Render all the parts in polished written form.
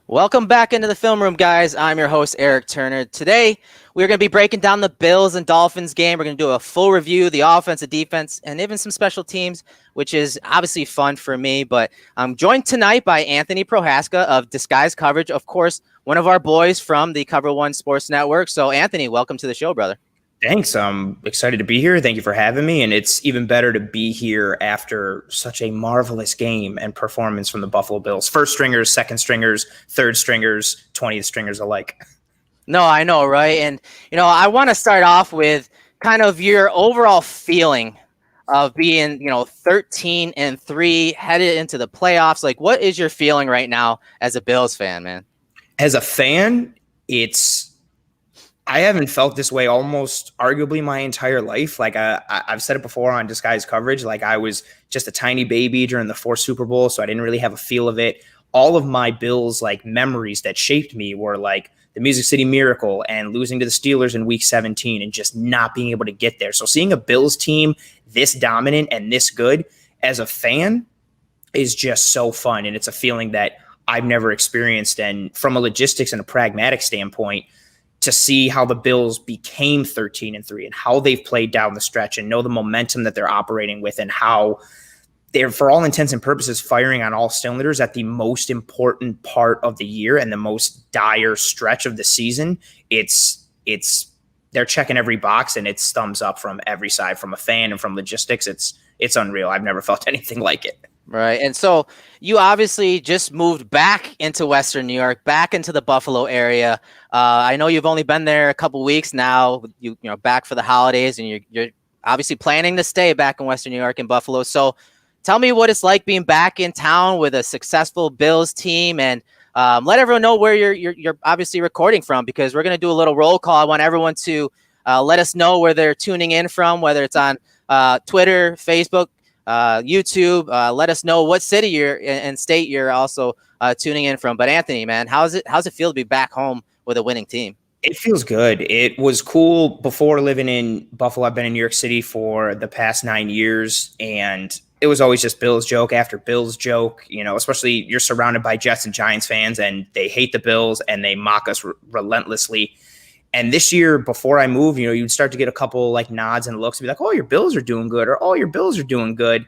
Welcome back into the film room, guys. I'm your host, Erik Turner. Today, we're going to be breaking down the Bills and Dolphins game. We're going to do a full review, the offense, the defense, and even some special teams, which is obviously fun for me. But I'm joined tonight by Anthony Prohaska of Disguise Coverage, of course, one of our boys from the Cover One Sports Network. So, Anthony, welcome to the show, brother. Thanks. I'm excited to be here. Thank you for having me. And it's even better to be here after such a marvelous game and performance from the Buffalo Bills. First stringers, second stringers, third stringers, 20th stringers alike. No, I know, right? And, I want to start off with kind of your overall feeling of being, 13-3 headed into the playoffs. Like, what is your feeling right now as a Bills fan, man? As a fan, I haven't felt this way almost arguably my entire life. Like I've said it before on Disguise Coverage, like I was just a tiny baby during the 4 Super Bowl, so I didn't really have a feel of it. All of my Bills like memories that shaped me were like the Music City Miracle and losing to the Steelers in week 17 and just not being able to get there. So seeing a Bills team this dominant and this good as a fan is just so fun. And it's a feeling that I've never experienced. And from a logistics and a pragmatic standpoint, to see how the Bills became 13-3 and how they've played down the stretch and know the momentum that they're operating with and how they're, for all intents and purposes, firing on all cylinders at the most important part of the year and the most dire stretch of the season. They're checking every box, and it's thumbs up from every side, from a fan and from logistics. It's unreal. I've never felt anything like it. Right. And so you obviously just moved back into Western New York, back into the Buffalo area. I know you've only been there a couple weeks now, back for the holidays, and you're obviously planning to stay back in Western New York in Buffalo. So tell me what it's like being back in town with a successful Bills team, and let everyone know where you're obviously recording from, because we're going to do a little roll call. I want everyone to let us know where they're tuning in from, whether it's on Twitter, Facebook, YouTube. Let us know what city you're and state you're also tuning in from. But Anthony, man, how's it feel to be back home with a winning team? It feels good. It was cool before living in Buffalo. I've been in New York City for the past 9 years, and it was always just Bills joke after Bills joke, especially you're surrounded by Jets and Giants fans, and they hate the Bills and they mock us relentlessly. And this year, before I moved, you'd start to get a couple like nods and looks and be like, oh, your Bills are doing good, or oh, your Bills are doing good.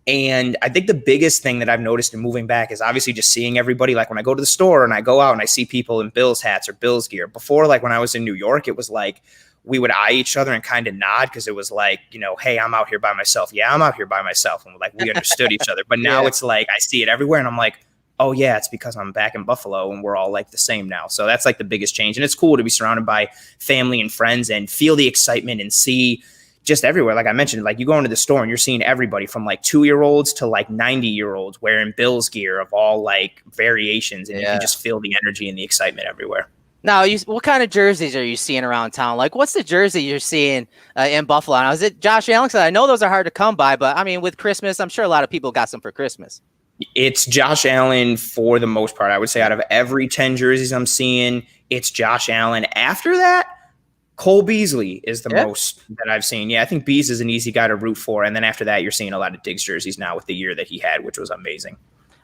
And I think the biggest thing that I've noticed in moving back is obviously just seeing everybody. Like when I go to the store and I go out and I see people in Bills hats or Bills gear. Before, like when I was in New York, it was like we would eye each other and kind of nod because it was like, hey, I'm out here by myself. Yeah, I'm out here by myself. And like we understood each other. But now It's like I see it everywhere and I'm like, oh, yeah, it's because I'm back in Buffalo and we're all like the same now. So that's like the biggest change. And it's cool to be surrounded by family and friends and feel the excitement and see just everywhere. Like I mentioned, like you go into the store and you're seeing everybody from like 2-year-olds to like 90-year-olds wearing Bills gear of all like variations. And you can just feel the energy and the excitement everywhere. Now, what kind of jerseys are you seeing around town? Like, what's the jersey you're seeing in Buffalo? Now, is it Josh Allen? I know those are hard to come by, but I mean, with Christmas, I'm sure a lot of people got some for Christmas. It's Josh Allen for the most part. I would say out of every 10 jerseys I'm seeing, it's Josh Allen. After that, Cole Beasley is the most that I've seen. Yeah, I think Bees is an easy guy to root for. And then after that, you're seeing a lot of Diggs jerseys now with the year that he had, which was amazing.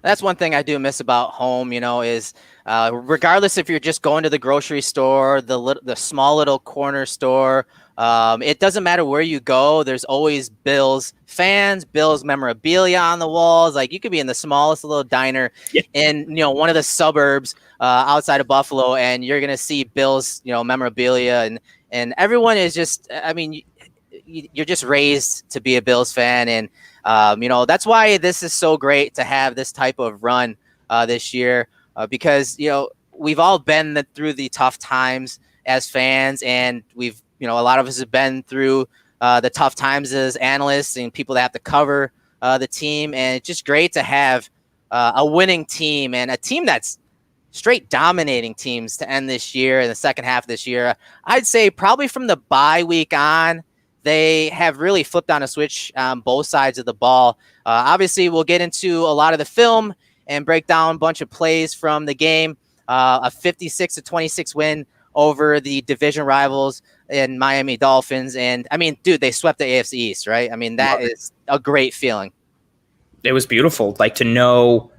That's one thing I do miss about home, is regardless if you're just going to the grocery store, the small little corner store, it doesn't matter where you go. There's always Bills fans, Bills memorabilia on the walls. Like you could be in the smallest little diner in, one of the suburbs outside of Buffalo, and you're going to see Bills, memorabilia, and everyone is just, I mean, you're just raised to be a Bills fan. And, that's why this is so great to have this type of run this year because, we've all been through the tough times as fans, and we've, a lot of us have been through the tough times as analysts and people that have to cover the team. And it's just great to have a winning team and a team that's straight dominating teams to end this year in the second half of this year. I'd say probably from the bye week on, they have really flipped on a switch on both sides of the ball. Obviously, we'll get into a lot of the film and break down a bunch of plays from the game. A 56-26 win over the division rivals in Miami Dolphins. And, I mean, dude, they swept the AFC East, right? I mean, that is a great feeling. It was beautiful. Like to know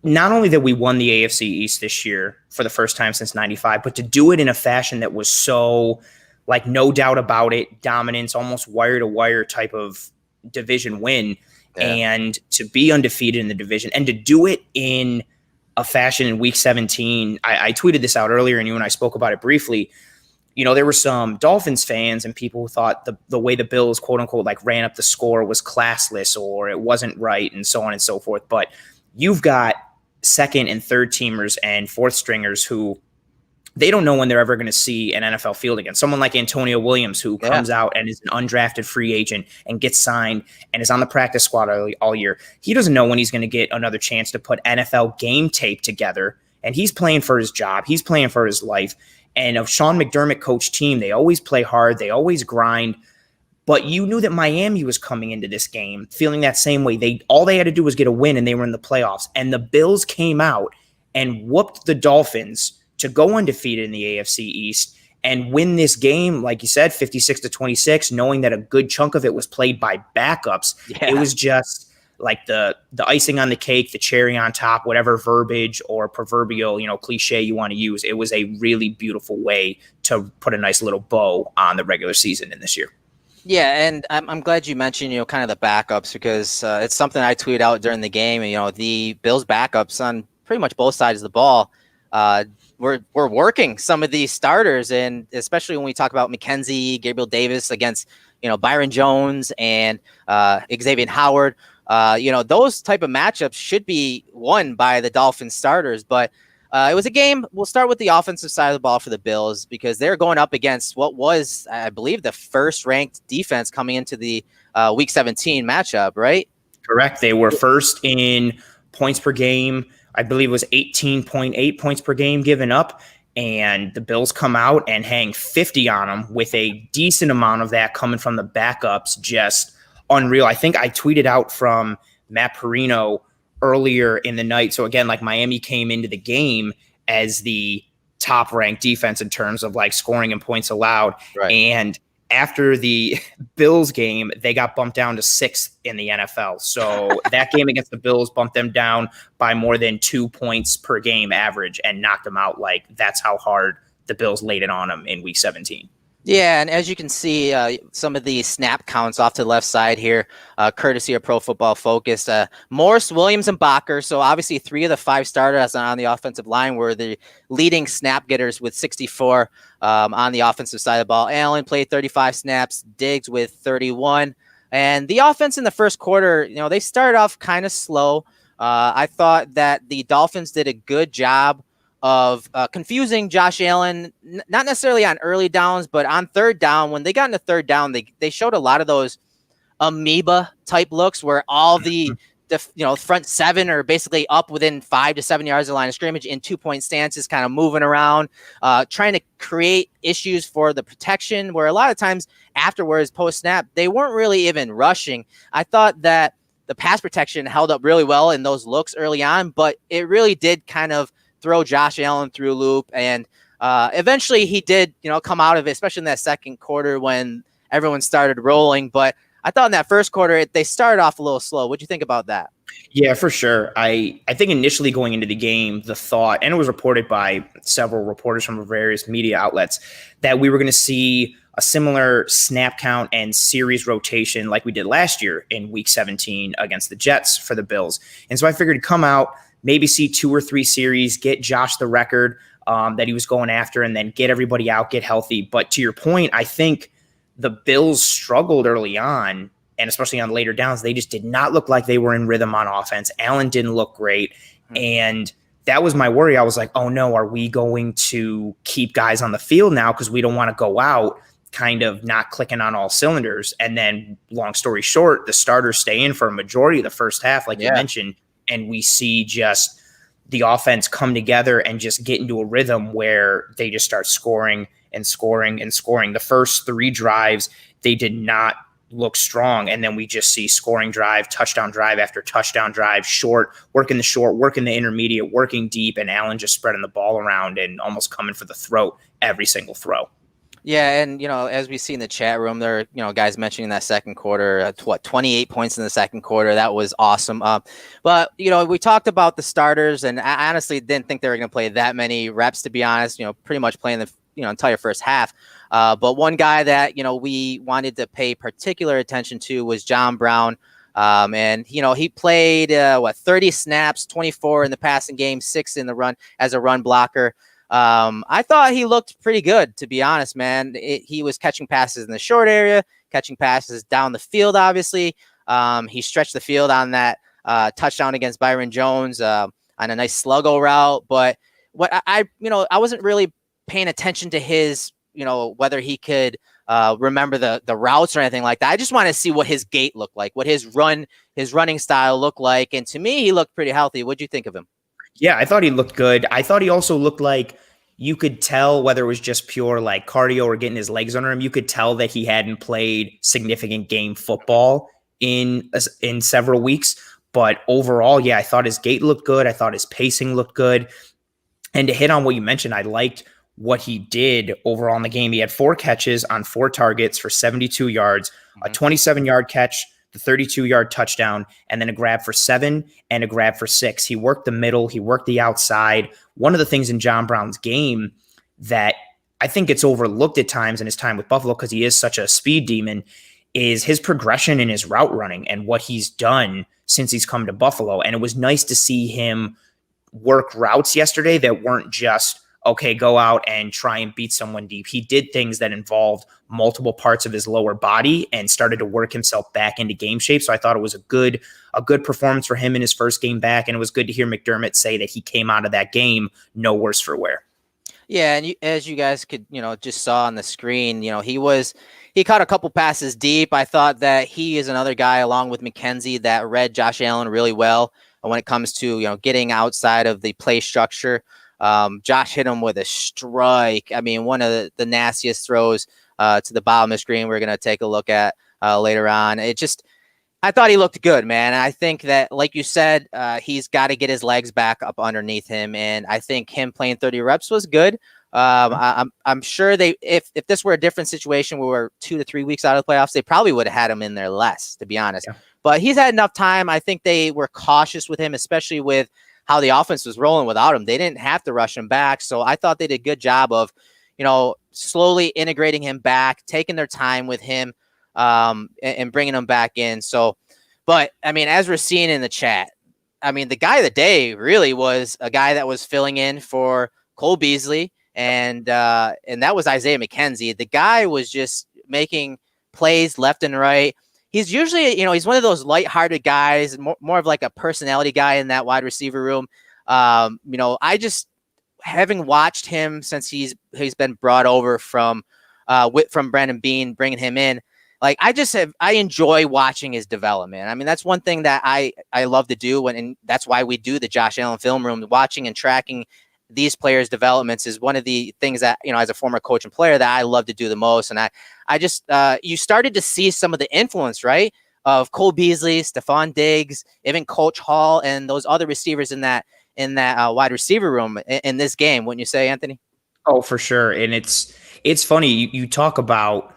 not only that we won the AFC East this year for the first time since 95, but to do it in a fashion that was so, like, no doubt about it, dominance, almost wire to wire type of division win, and to be undefeated in the division and to do it in a fashion in week 17. I tweeted this out earlier and you and I spoke about it briefly. There were some Dolphins fans and people who thought the way the Bills, quote unquote, like ran up the score was classless or it wasn't right and so on and so forth. But you've got second and third teamers and fourth stringers who they don't know when they're ever going to see an NFL field again. Someone like Antonio Williams, who comes out and is an undrafted free agent and gets signed and is on the practice squad all year. He doesn't know when he's going to get another chance to put NFL game tape together. And he's playing for his job. He's playing for his life. And a Sean McDermott coach team, they always play hard. They always grind. But you knew that Miami was coming into this game feeling that same way. All they had to do was get a win, and they were in the playoffs. And the Bills came out and whooped the Dolphins to go undefeated in the AFC East and win this game, like you said, 56-26, knowing that a good chunk of it was played by backups. Yeah. It was just like the icing on the cake, the cherry on top, whatever verbiage or proverbial, cliche you want to use. It was a really beautiful way to put a nice little bow on the regular season in this year. Yeah, and I'm glad you mentioned, kind of the backups because it's something I tweeted out during the game. And, the Bills backups on pretty much both sides of the ball, we're working some of these starters, and especially when we talk about Mckenzie, Gabriel Davis against, Byron Jones and Xavian Howard. Those type of matchups should be won by the Dolphins starters, but it was a game. We'll start with the offensive side of the ball for the Bills because they're going up against what was, I believe, the first ranked defense coming into the week 17 matchup, right? Correct. They were first in points per game. I believe it was 18.8 points per game given up. And the Bills come out and hang 50 on them with a decent amount of that coming from the backups. Just unreal. I think I tweeted out from Matt Perino earlier in the night. So again, like Miami came into the game as the top ranked defense in terms of like scoring and points allowed. Right. And after the Bills game, they got bumped down to 6th in the NFL. So that game against the Bills bumped them down by more than 2 points per game average and knocked them out. Like that's how hard the Bills laid it on them in week 17. Yeah, and as you can see, some of the snap counts off to the left side here, courtesy of Pro Football Focus. Morse, Williams, and Bacher. So obviously 3 of the 5 starters on the offensive line were the leading snap getters with 64 on the offensive side of the ball. Allen played 35 snaps, Diggs with 31. And the offense in the first quarter, they started off kind of slow. I thought that the Dolphins did a good job of confusing Josh Allen, not necessarily on early downs, but on third down. When they got into third down, they showed a lot of those amoeba type looks where all the front 7 are basically up within 5 to 7 yards of the line of scrimmage in 2-point stances, kind of moving around, trying to create issues for the protection, where a lot of times afterwards, post snap, they weren't really even rushing. I thought that the pass protection held up really well in those looks early on, but it really did kind of throw Josh Allen through a loop. And eventually he did, come out of it, especially in that second quarter when everyone started rolling. But I thought in that first quarter, they started off a little slow. What'd you think about that? Yeah, for sure. I think initially going into the game, the thought, and it was reported by several reporters from various media outlets, that we were going to see a similar snap count and series rotation like we did last year in week 17 against the Jets for the Bills. And so I figured to come out, maybe see 2 or 3 series, get Josh the record that he was going after, and then get everybody out, get healthy. But to your point, I think the Bills struggled early on, and especially on later downs. They just did not look like they were in rhythm on offense. Allen didn't look great. And that was my worry. I was like, oh no, are we going to keep guys on the field now because we don't want to go out kind of not clicking on all cylinders? And then long story short, the starters stay in for a majority of the first half, like you mentioned, and we see just the offense come together and just get into a rhythm where they just start scoring and scoring and scoring. The first 3 drives, they did not look strong. And then we just see scoring drive, touchdown drive after touchdown drive, short, working the intermediate, working deep, and Allen just spreading the ball around and almost coming for the throat every single throw. Yeah, and as we see in the chat room, there are guys mentioning that second quarter, 28 points in the second quarter. That was awesome. But we talked about the starters, and I honestly didn't think they were going to play that many reps. To be honest, pretty much playing the entire first half. But one guy that we wanted to pay particular attention to was John Brown. And he played 30 snaps, 24 in the passing game, 6 in the run as a run blocker. I thought he looked pretty good, to be honest, man. He was catching passes in the short area, catching passes down the field, obviously. He stretched the field on that touchdown against Byron Jones on a nice sluggo route. But what I wasn't really paying attention to his, whether he could remember the routes or anything like that. I just want to see what his gait looked like, what his running style looked like. And to me, he looked pretty healthy. What'd you think of him? Yeah, I thought he looked good. I thought he also looked like you could tell, whether it was just pure like cardio or getting his legs under him, you could tell that he hadn't played significant game football in several weeks. But overall, yeah, I thought his gait looked good. I thought his pacing looked good. And to hit on what you mentioned, I liked what he did overall in the game. He had 4 catches on 4 targets for 72 yards, a 27-yard catch, the 32-yard touchdown, and then a grab for 7 and a grab for 6. He worked the middle. He worked the outside. One of the things in John Brown's game that I think gets overlooked at times in his time with Buffalo, because he is such a speed demon, is his progression in his route running and what he's done since he's come to Buffalo. And it was nice to see him work routes yesterday that weren't just, okay, go out and try and beat someone deep. He did things that involved multiple parts of his lower body and started to work himself back into game shape. So I thought it was a good performance for him in his first game back. And it was good to hear McDermott say that he came out of that game no worse for wear. Yeah, and as you guys could, just saw on the screen, he caught a couple passes deep. I thought that he is another guy, along with Mckenzie, that read Josh Allen really well when it comes to, getting outside of the play structure. Josh hit him with a strike. I mean, one of the nastiest throws to the bottom of the screen we're going to take a look at later on. I thought he looked good, man. I think that, like you said, he's got to get his legs back up underneath him. And I think him playing 30 reps was good. I'm sure if this were a different situation where we're 2 to 3 weeks out of the playoffs, they probably would have had him in there less, to be honest. Yeah. But he's had enough time. I think they were cautious with him, especially with how the offense was rolling without him. They didn't have to rush him back. So I thought they did a good job of, slowly integrating him back, taking their time with him, and bringing him back in. So, but I mean, as we're seeing in the chat, I mean, the guy of the day really was a guy that was filling in for Cole Beasley, and that was Isaiah McKenzie. The guy was just making plays left and right. He's usually, he's one of those lighthearted guys, more of like a personality guy in that wide receiver room. I just, having watched him since he's been brought over from Brandon Beane, bringing him in, like I enjoy watching his development. I mean, that's one thing that I love to do, and that's why we do the Josh Allen Film Room. Watching and tracking these players' developments is one of the things that, as a former coach and player, that I love to do the most. And I just you started to see some of the influence, right, of Cole Beasley, Stephon Diggs, even Coach Hall, and those other receivers in that wide receiver room in this game, wouldn't you say, Anthony? Oh, for sure. And it's funny. You talk about,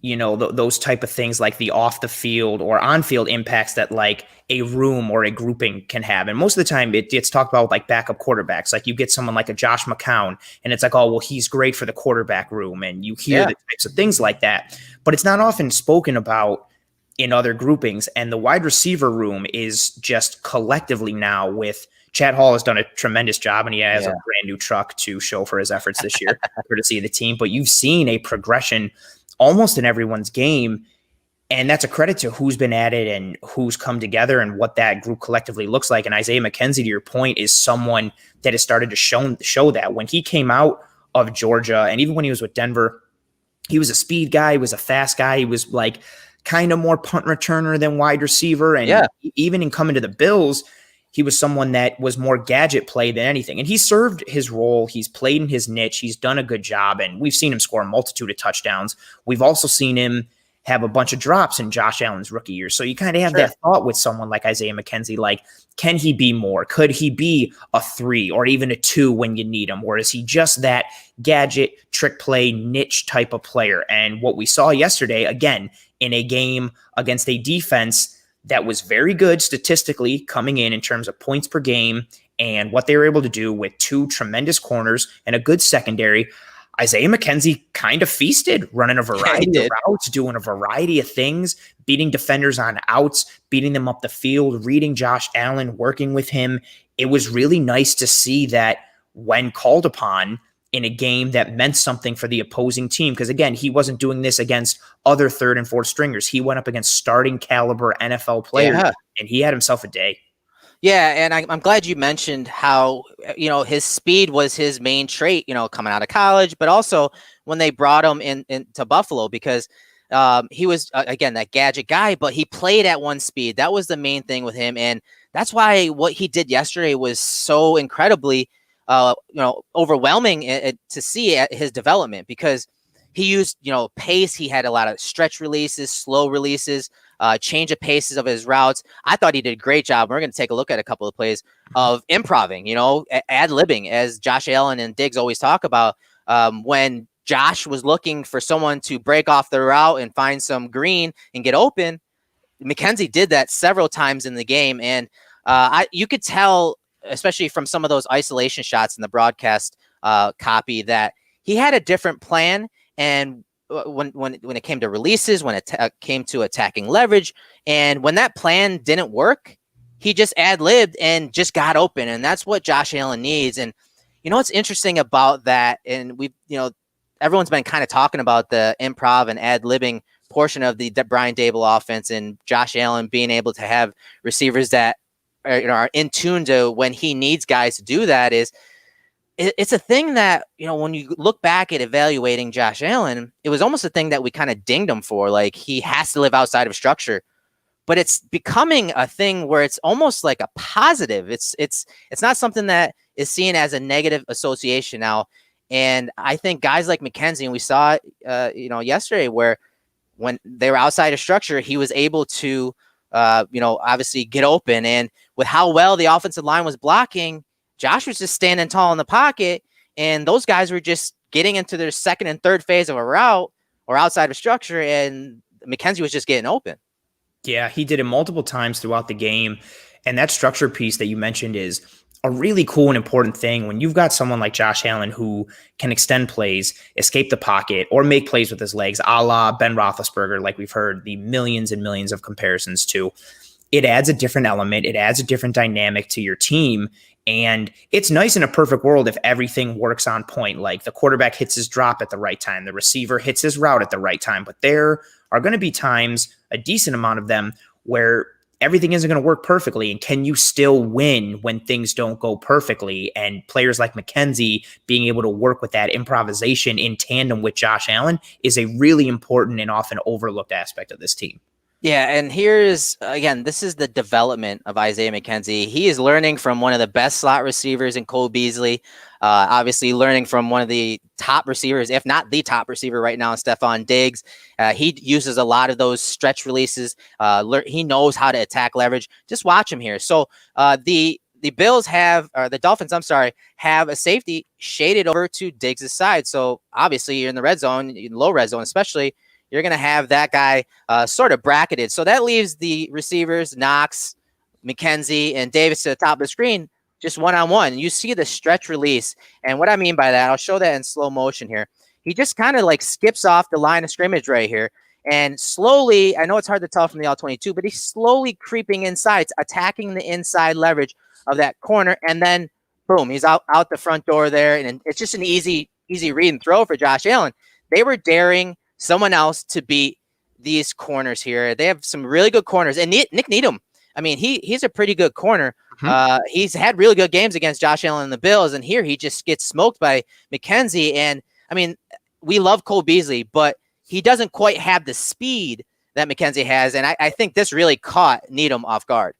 those type of things like the off the field or on field impacts that like a room or a grouping can have. And most of the time it gets talked about with like backup quarterbacks. Like you get someone like a Josh McCown and it's like, oh, well, he's great for the quarterback room. And you hear the types of things like that, but it's not often spoken about in other groupings. And the wide receiver room is just collectively now with Chad Hall has done a tremendous job, and he has a brand new truck to show for his efforts this year, courtesy of the team. But you've seen a progression almost in everyone's game, and that's a credit to who's been added and who's come together and what that group collectively looks like. And Isaiah McKenzie, to your point, is someone that has started to show that. When he came out of Georgia, and even when he was with Denver, he was a speed guy, he was a fast guy, he was like kind of more punt returner than wide receiver. And even in coming to the Bills, he was someone that was more gadget play than anything. And he served his role. He's played in his niche. He's done a good job. And we've seen him score a multitude of touchdowns. We've also seen him have a bunch of drops in Josh Allen's rookie year. So you kind of have that thought with someone like Isaiah McKenzie, like, can he be more? Could he be a 3 or even a 2 when you need him? Or is he just that gadget, trick play, niche type of player? And what we saw yesterday, again, in a game against a defense that was very good statistically coming in terms of points per game and what they were able to do with 2 tremendous corners and a good secondary, Isaiah McKenzie kind of feasted, running a variety of routes, doing a variety of things, beating defenders on outs, beating them up the field, reading Josh Allen, working with him. It was really nice to see that when called upon in a game that meant something for the opposing team. Because again, he wasn't doing this against other 3rd and 4th stringers. He went up against starting caliber NFL players, and he had himself a day. Yeah, and I'm glad you mentioned how, his speed was his main trait, coming out of college, but also when they brought him into Buffalo, because he was, again, that gadget guy, but he played at one speed. That was the main thing with him, and that's why what he did yesterday was so incredibly, overwhelming to see at his development, because he used, pace. He had a lot of stretch releases, slow releases, change of paces of his routes. I thought he did a great job. We're going to take a look at a couple of plays of improving, ad-libbing, as Josh Allen and Diggs always talk about. When Josh was looking for someone to break off the route and find some green and get open, McKenzie did that several times in the game. And you could tell, especially from some of those isolation shots in the broadcast copy, that he had a different plan. And when it came to releases, when it came to attacking leverage, and when that plan didn't work, he just ad-libbed and just got open. And that's what Josh Allen needs. And what's interesting about that, and we, everyone's been kind of talking about the improv and ad-libbing portion of the Brian Daboll offense, and Josh Allen being able to have receivers that are in tune to when he needs guys to do that. It's a thing that, when you look back at evaluating Josh Allen, it was almost a thing that we kind of dinged him for. Like, he has to live outside of structure, but it's becoming a thing where it's almost like a positive. It's not something that is seen as a negative association now. And I think guys like McKenzie, and we saw it, yesterday, where when they were outside of structure, he was able to, obviously get open. And with how well the offensive line was blocking, Josh was just standing tall in the pocket, and those guys were just getting into their second and third phase of a route or outside of structure, and McKenzie was just getting open. Yeah, he did it multiple times throughout the game, and that structure piece that you mentioned is a really cool and important thing when you've got someone like Josh Allen who can extend plays, escape the pocket, or make plays with his legs, a la Ben Roethlisberger, like we've heard the millions and millions of comparisons to. It adds a different element. It adds a different dynamic to your team. And it's nice in a perfect world if everything works on point, like the quarterback hits his drop at the right time, the receiver hits his route at the right time. But there are going to be times, a decent amount of them, where everything isn't going to work perfectly. And can you still win when things don't go perfectly? And players like McKenzie being able to work with that improvisation in tandem with Josh Allen is a really important and often overlooked aspect of this team. Yeah, and here's, again, this is the development of Isaiah McKenzie. He is learning from one of the best slot receivers in Cole Beasley, obviously learning from one of the top receivers, if not the top receiver right now, Stephon Diggs. He uses a lot of those stretch releases. He knows how to attack leverage. Just watch him here. So the Bills have, or the Dolphins, I'm sorry, have a safety shaded over to Diggs' side. So obviously you're in the red zone, in low red zone especially, you're going to have that guy sort of bracketed. So that leaves the receivers, Knox, McKenzie, and Davis to the top of the screen, just one-on-one. You see the stretch release. And what I mean by that, I'll show that in slow motion here. He just kind of like skips off the line of scrimmage right here. And slowly, I know it's hard to tell from the All-22, but he's slowly creeping inside, attacking the inside leverage of that corner. And then, boom, he's out the front door there. And it's just an easy read and throw for Josh Allen. They were daring someone else to beat these corners here. They have some really good corners. And Nick Needham, I mean, he's a pretty good corner. Mm-hmm. He's had really good games against Josh Allen and the Bills, and here he just gets smoked by McKenzie. And, I mean, we love Cole Beasley, but he doesn't quite have the speed that McKenzie has, and I think this really caught Needham off guard.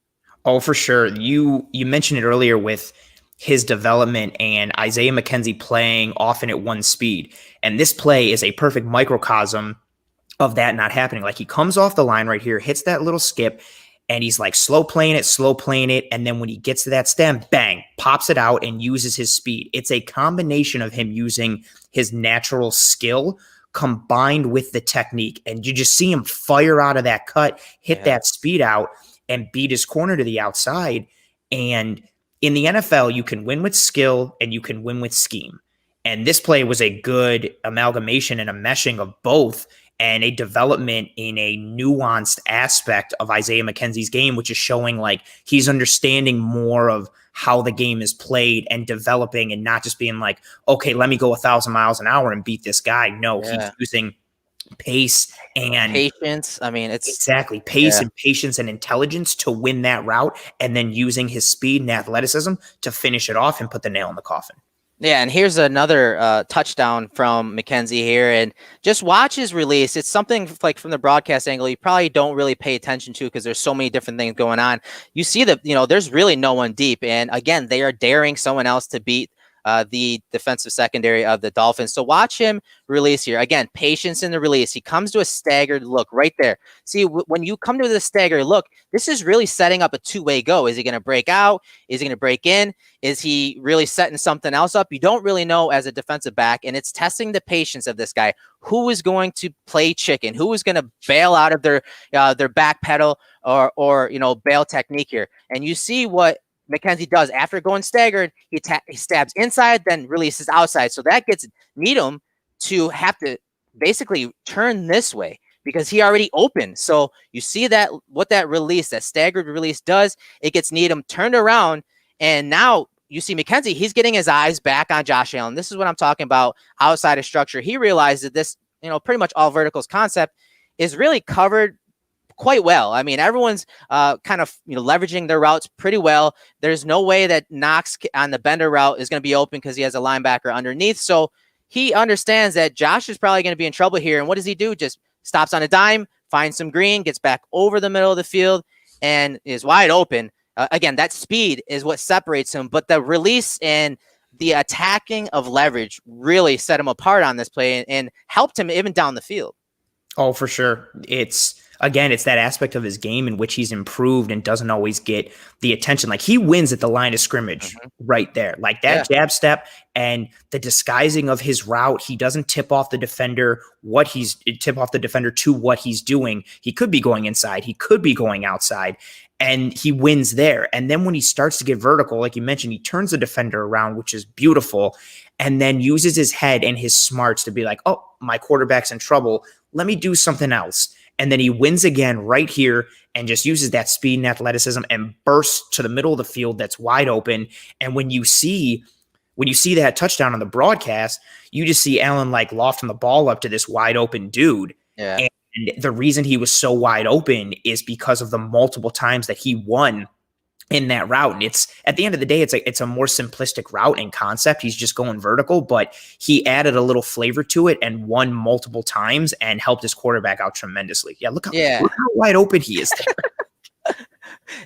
Oh, for sure. You mentioned it earlier with his development and Isaiah McKenzie playing often at one speed. And this play is a perfect microcosm of that not happening. Like he comes off the line right here, hits that little skip, and he's like slow playing it. And then when he gets to that stem, bang, pops it out and uses his speed. It's a combination of him using his natural skill combined with the technique. And you just see him fire out of that cut, hit that speed out, and beat his corner to the outside. And in the NFL, you can win with skill and you can win with scheme. And this play was a good amalgamation and a meshing of both, and a development in a nuanced aspect of Isaiah McKenzie's game, which is showing like he's understanding more of how the game is played and developing, and not just being like, okay, let me go 1,000 miles an hour and beat this guy. No, he's using pace and patience. I mean, it's exactly pace and patience and intelligence to win that route, and then using his speed and athleticism to finish it off and put the nail in the coffin. Yeah, and here's another touchdown from Mckenzie here, and just watch his release. It's something like from the broadcast angle you probably don't really pay attention to because there's so many different things going on. You see that, there's really no one deep, and again, they are daring someone else to beat the defensive secondary of the Dolphins. So watch him release here. Again, patience in the release. He comes to a staggered look right there. See, when you come to the staggered look, this is really setting up a two-way go. Is he going to break out? Is he going to break in? Is he really setting something else up? You don't really know as a defensive back, and it's testing the patience of this guy. Who is going to play chicken? Who is going to bail out of their back pedal or bail technique here? And you see what Mckenzie does after going staggered. He stabs inside, then releases outside. So that gets Needham to have to basically turn this way because he already opened. So you see that what that release, that staggered release does, it gets Needham turned around. And now you see Mckenzie, he's getting his eyes back on Josh Allen. This is what I'm talking about outside of structure. He realized that this, pretty much all verticals concept is really covered quite well. I mean, everyone's kind of leveraging their routes pretty well. There's no way that Knox on the bender route is going to be open because he has a linebacker underneath. So he understands that Josh is probably going to be in trouble here. And what does he do? Just stops on a dime, finds some green, gets back over the middle of the field, and is wide open. Again, that speed is what separates him. But the release and the attacking of leverage really set him apart on this play and helped him even down the field. Oh, for sure. It's that aspect of his game in which he's improved and doesn't always get the attention. Like he wins at the line of scrimmage right there. Like that jab step and the disguising of his route. He doesn't tip off the defender to what he's doing. He could be going inside. He could be going outside. And he wins there. And then when he starts to get vertical, like you mentioned, he turns the defender around, which is beautiful, and then uses his head and his smarts to be like, oh, my quarterback's in trouble. Let me do something else. And then he wins again right here and just uses that speed and athleticism and bursts to the middle of the field that's wide open. And when you see that touchdown on the broadcast, you just see Allen like lofting the ball up to this wide open dude. Yeah. And the reason he was so wide open is because of the multiple times that he won in that route. And it's at the end of the day, it's a more simplistic route in concept. He's just going vertical, but he added a little flavor to it and won multiple times and helped his quarterback out tremendously. Yeah, look how wide open he is there.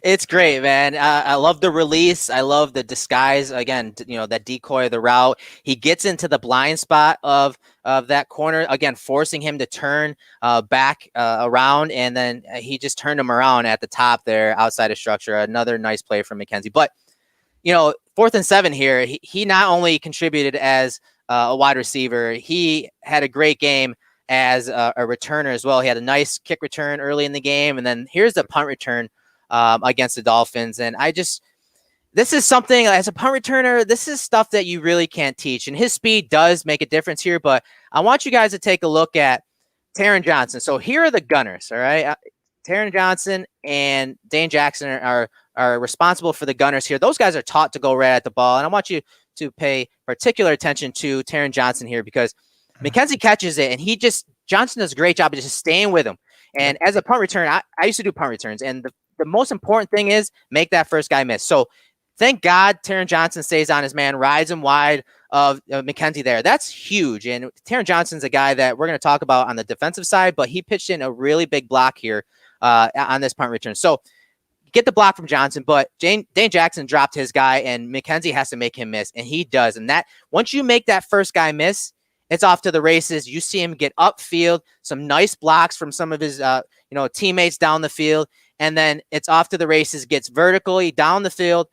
It's great, man. I love the release. I love the disguise. Again, that decoy of the route. He gets into the blind spot of that corner, again, forcing him to turn back around. And then he just turned him around at the top there outside of structure. Another nice play from Mckenzie. But, 4th and 7 here, he not only contributed as a wide receiver, he had a great game as a returner as well. He had a nice kick return early in the game. And then here's the punt return against the Dolphins. And this is something as a punt returner, this is stuff that you really can't teach. And his speed does make a difference here, but I want you guys to take a look at Taryn Johnson. So here are the gunners. All right. Taryn Johnson and Dane Jackson are responsible for the gunners here. Those guys are taught to go right at the ball. And I want you to pay particular attention to Taryn Johnson here because Mckenzie catches it and Johnson does a great job of just staying with him. And as a punt return, I used to do punt returns, and the most important thing is make that first guy miss. So thank God Taryn Johnson stays on his man, rides him wide of Mckenzie there. That's huge. And Taryn Johnson's a guy that we're going to talk about on the defensive side, but he pitched in a really big block here on this punt return. So get the block from Johnson, but Dane Jackson dropped his guy, and Mckenzie has to make him miss, and he does. And that once you make that first guy miss, it's off to the races. You see him get upfield, some nice blocks from some of his teammates down the field, and then it's off to the races, gets vertically down the field,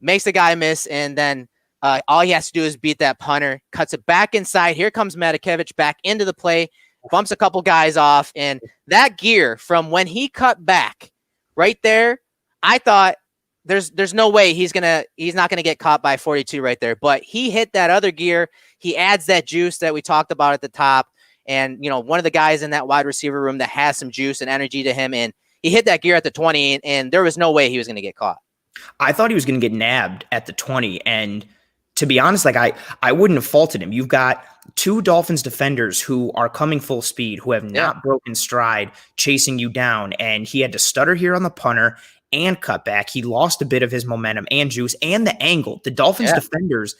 makes the guy miss, and then all he has to do is beat that punter, cuts it back inside. Here comes Medikeevich back into the play, bumps a couple guys off, and that gear from when he cut back right there, I thought there's no way he's not gonna get caught by 42 right there. But he hit that other gear. He adds that juice that we talked about at the top, and one of the guys in that wide receiver room that has some juice and energy to him, and he hit that gear at the 20, and there was no way he was gonna get caught. I thought he was going to get nabbed at the 20, and to be honest, like I wouldn't have faulted him. You've got two Dolphins defenders who are coming full speed, who have not broken stride, chasing you down, and he had to stutter here on the punter and cut back. He lost a bit of his momentum and juice and the angle. The Dolphins defenders,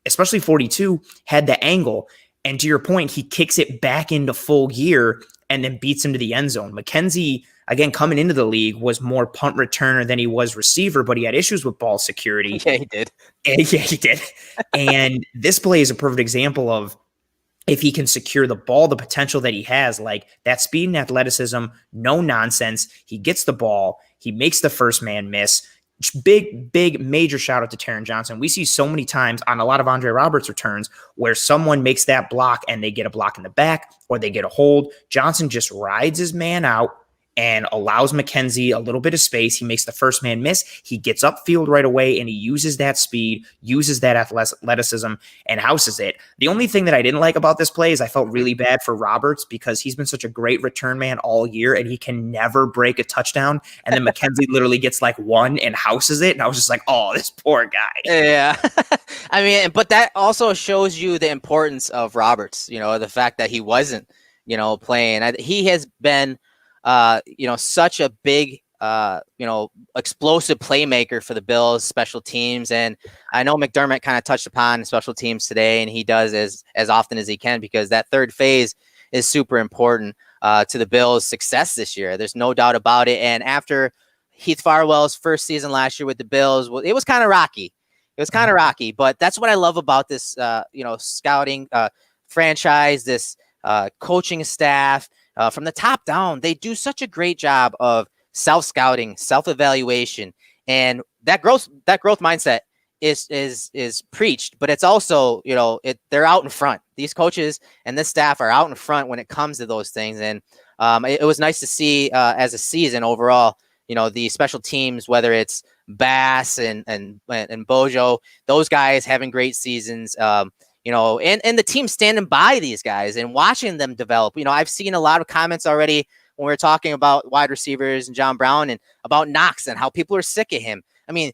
especially 42, had the angle, and to your point, he kicks it back into full gear and then beats him to the end zone. Mckenzie, again, coming into the league, was more punt returner than he was receiver, but he had issues with ball security. Yeah, he did. Yeah, he did. And this play is a perfect example of, if he can secure the ball, the potential that he has, like that speed and athleticism, no nonsense. He gets the ball. He makes the first man miss. Big, major shout out to Taryn Johnson. We see so many times on a lot of Andre Roberts returns where someone makes that block and they get a block in the back or they get a hold. Johnson just rides his man out and allows Mckenzie a little bit of space. He makes the first man miss. He gets upfield right away, and he uses that speed, uses that athleticism, and houses it. The only thing that I didn't like about this play is I felt really bad for Roberts because he's been such a great return man all year, and he can never break a touchdown. And then Mckenzie literally gets like one and houses it, and I was just like, oh, this poor guy. Yeah. I mean, but that also shows you the importance of Roberts, the fact that he wasn't, playing. He has been such a big, explosive playmaker for the Bills special teams. And I know McDermott kind of touched upon special teams today, and he does as often as he can, because that third phase is super important to the Bills' success this year. There's no doubt about it. And after Heath Farwell's first season last year with the Bills, it was kind of rocky. But that's what I love about this, scouting franchise, this coaching staff. From the top down, they do such a great job of self-scouting, self-evaluation, and that growth mindset is preached. But it's also, they're out in front. These coaches and this staff are out in front when it comes to those things. And it was nice to see as a season overall, the special teams, whether it's Bass and Bojo, those guys having great seasons. And the team standing by these guys and watching them develop. I've seen a lot of comments already when we were talking about wide receivers and John Brown and about Knox and how people are sick of him. I mean,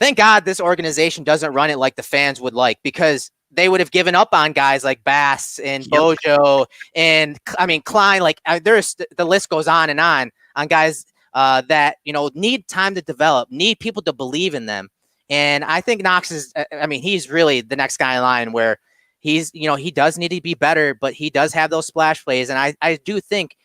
thank God this organization doesn't run it like the fans would like, because they would have given up on guys like Bass and Bojo and Klein. Like the list goes on guys that, need time to develop, need people to believe in them. And I think Knox he's really the next guy in line where he's, he does need to be better, but he does have those splash plays. And I do think,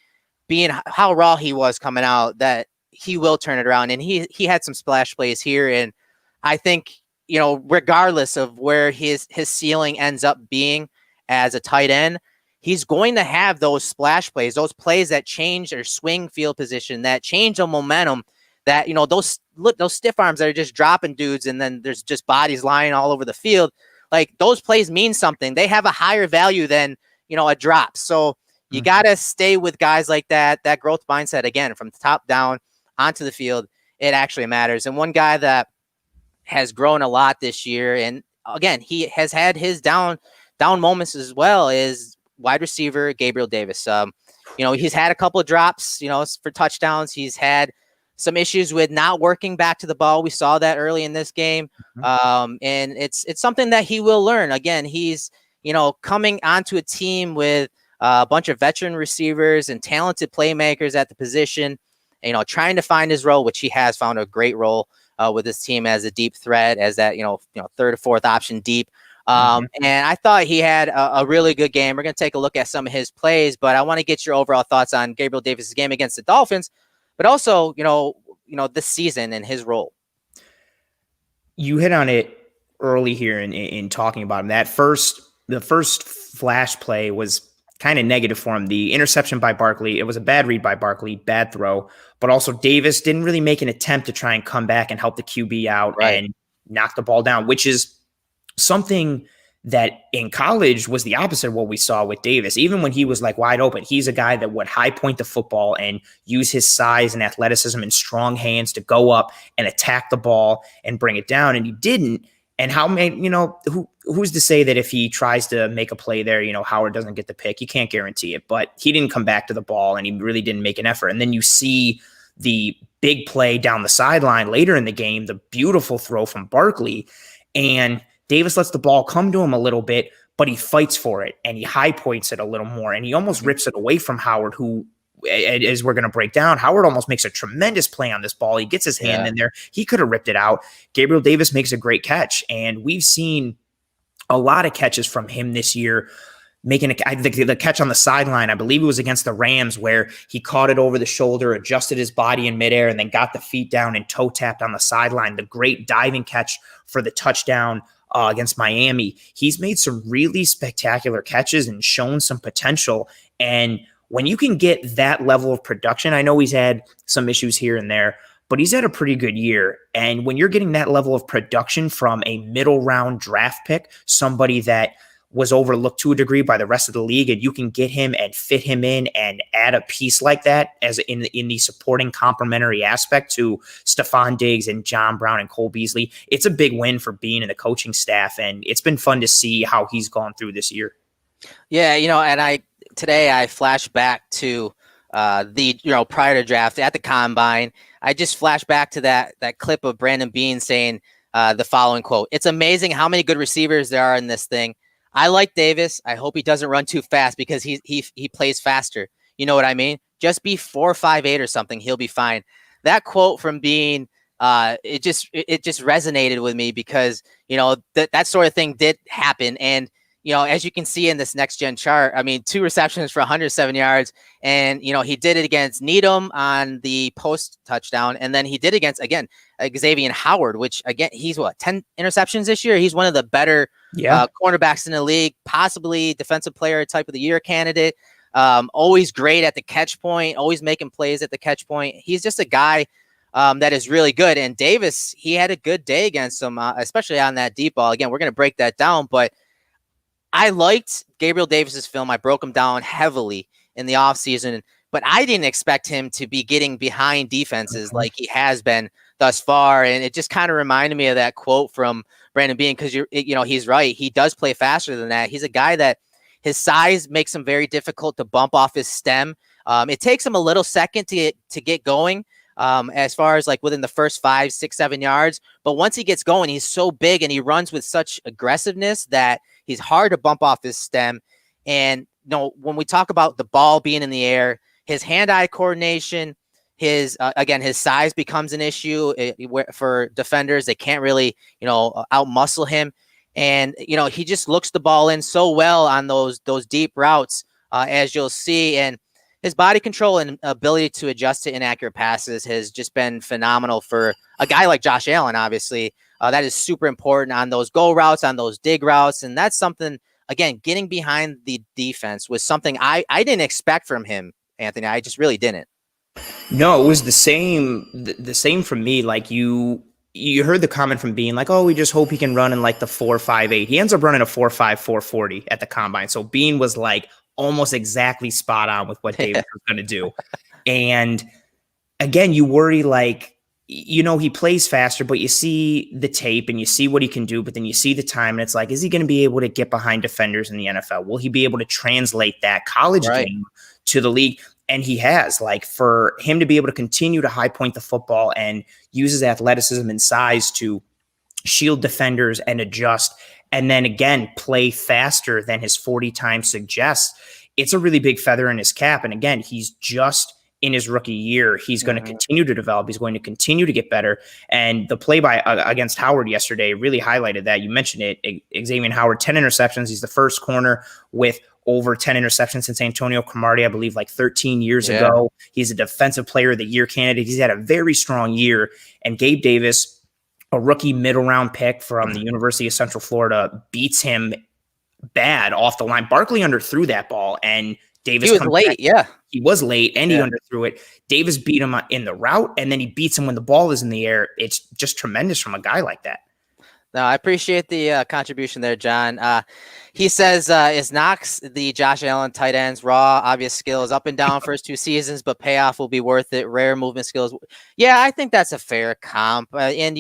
being how raw he was coming out, that he will turn it around. And he had some splash plays here. And I think, regardless of where his ceiling ends up being as a tight end, he's going to have those splash plays, those plays that change their swing field position, that change the momentum, that, those stiff arms that are just dropping dudes, and then there's just bodies lying all over the field. Like, those plays mean something. They have a higher value than, a drop. So you got to stay with guys like that growth mindset, again, from the top down onto the field. It actually matters. And one guy that has grown a lot this year, and again, he has had his down moments as well, is wide receiver Gabriel Davis. He's had a couple of drops, for touchdowns. He's had some issues with not working back to the ball. We saw that early in this game. And it's something that he will learn. Again, he's, coming onto a team with a bunch of veteran receivers and talented playmakers at the position, trying to find his role, which he has found a great role with his team as a deep threat, as that, third or fourth option deep. And I thought he had a really good game. We're going to take a look at some of his plays, but I want to get your overall thoughts on Gabriel Davis' game against the Dolphins, but also, this season and his role. You hit on it early here in talking about him. The first flash play was kind of negative for him. The interception by Barkley, it was a bad read by Barkley, bad throw, but also Davis didn't really make an attempt to try and come back and help the QB out and knock the ball down, which is something that in college was the opposite of what we saw with Davis. Even when he was like wide open, he's a guy that would high point the football and use his size and athleticism and strong hands to go up and attack the ball and bring it down. And he didn't. And how many, who's to say that if he tries to make a play there, Howard doesn't get the pick? You can't guarantee it, but he didn't come back to the ball and he really didn't make an effort. And then you see the big play down the sideline later in the game, the beautiful throw from Barkley, and Davis lets the ball come to him a little bit, but he fights for it and he high points it a little more and he almost rips it away from Howard, who, as we're going to break down, Howard almost makes a tremendous play on this ball. He gets his hand in there. He could have ripped it out. Gabriel Davis makes a great catch, and we've seen a lot of catches from him this year. Making the catch on the sideline, I believe it was against the Rams, where he caught it over the shoulder, adjusted his body in midair, and then got the feet down and toe tapped on the sideline. The great diving catch for the touchdown against Miami. He's made some really spectacular catches and shown some potential. And when you can get that level of production, I know he's had some issues here and there, but he's had a pretty good year. And when you're getting that level of production from a middle round draft pick, somebody that was overlooked to a degree by the rest of the league, and you can get him and fit him in and add a piece like that as in the supporting complementary aspect to Stephon Diggs and John Brown and Cole Beasley, it's a big win for Beane and the coaching staff, and it's been fun to see how he's gone through this year. Yeah, and today I flashed back to the prior to draft at the combine. I just flashed back to that clip of Brandon Beane saying the following quote: "It's amazing how many good receivers there are in this thing. I like Davis. I hope he doesn't run too fast because he plays faster. You know what I mean? Just be 4.58 or something. He'll be fine." That quote from Beane, it just resonated with me because, that sort of thing did happen. And, as you can see in this next gen chart, 2 receptions for 107 yards. And, he did it against Needham on the post touchdown. And then he did against, again, Xavian Howard, which, again, he's 10 interceptions this year. He's one of the better cornerbacks in the league, possibly defensive player type of the year candidate. Always great at the catch point, always making plays at the catch point. He's just a guy that is really good. And Davis, he had a good day against him, especially on that deep ball. Again, we're going to break that down, but I liked Gabriel Davis's film. I broke him down heavily in the offseason, but I didn't expect him to be getting behind defenses like he has been thus far. And it just kind of reminded me of that quote from Brandon Beane, because he's right. He does play faster than that. He's a guy that his size makes him very difficult to bump off his stem. It takes him a little second to get going, as far as like within the first 5, 6, 7 yards. But once he gets going, he's so big and he runs with such aggressiveness that he's hard to bump off his stem. And when we talk about the ball being in the air, his hand-eye coordination, his size becomes an issue for defenders. They can't really, out-muscle him. And, he just looks the ball in so well on those deep routes, as you'll see. And his body control and ability to adjust to inaccurate passes has just been phenomenal for a guy like Josh Allen, obviously. That is super important on those go routes, on those dig routes. And that's something, again, getting behind the defense was something I didn't expect from him, Anthony. I just really didn't. No, it was the same from me. Like you heard the comment from Beane, like, oh, we just hope he can run in like the 4.58. He ends up running a 4.5, 4.40 at the combine. So Beane was like almost exactly spot on with what Davis was going to do. And again, you worry like, he plays faster, but you see the tape and you see what he can do, but then you see the time and it's like, is he going to be able to get behind defenders in the NFL? Will he be able to translate that college game to the league? And he has, like, for him to be able to continue to high point the football and use his athleticism and size to shield defenders and adjust, and then again, play faster than his 40 times suggests, it's a really big feather in his cap. And again, he's just in his rookie year. He's going to continue to develop. He's going to continue to get better. And the play against Howard yesterday really highlighted that. You mentioned it. Xavian Howard, 10 interceptions. He's the first corner with over 10 interceptions since Antonio Cromartie, I believe, like 13 years ago. He's a defensive player of the year candidate. He's had a very strong year. And Gabe Davis, a rookie middle round pick from the University of Central Florida, beats him bad off the line. Barkley underthrew that ball, and Davis He was comes late, back. yeah. He was late, and he underthrew it. Davis beat him in the route, and then he beats him when the ball is in the air. It's just tremendous from a guy like that. No, I appreciate the contribution there, John. He says, is Knox the Josh Allen tight ends? Raw, obvious skills, up and down first 2 seasons, but payoff will be worth it. Rare movement skills. Yeah, I think that's a fair comp. And,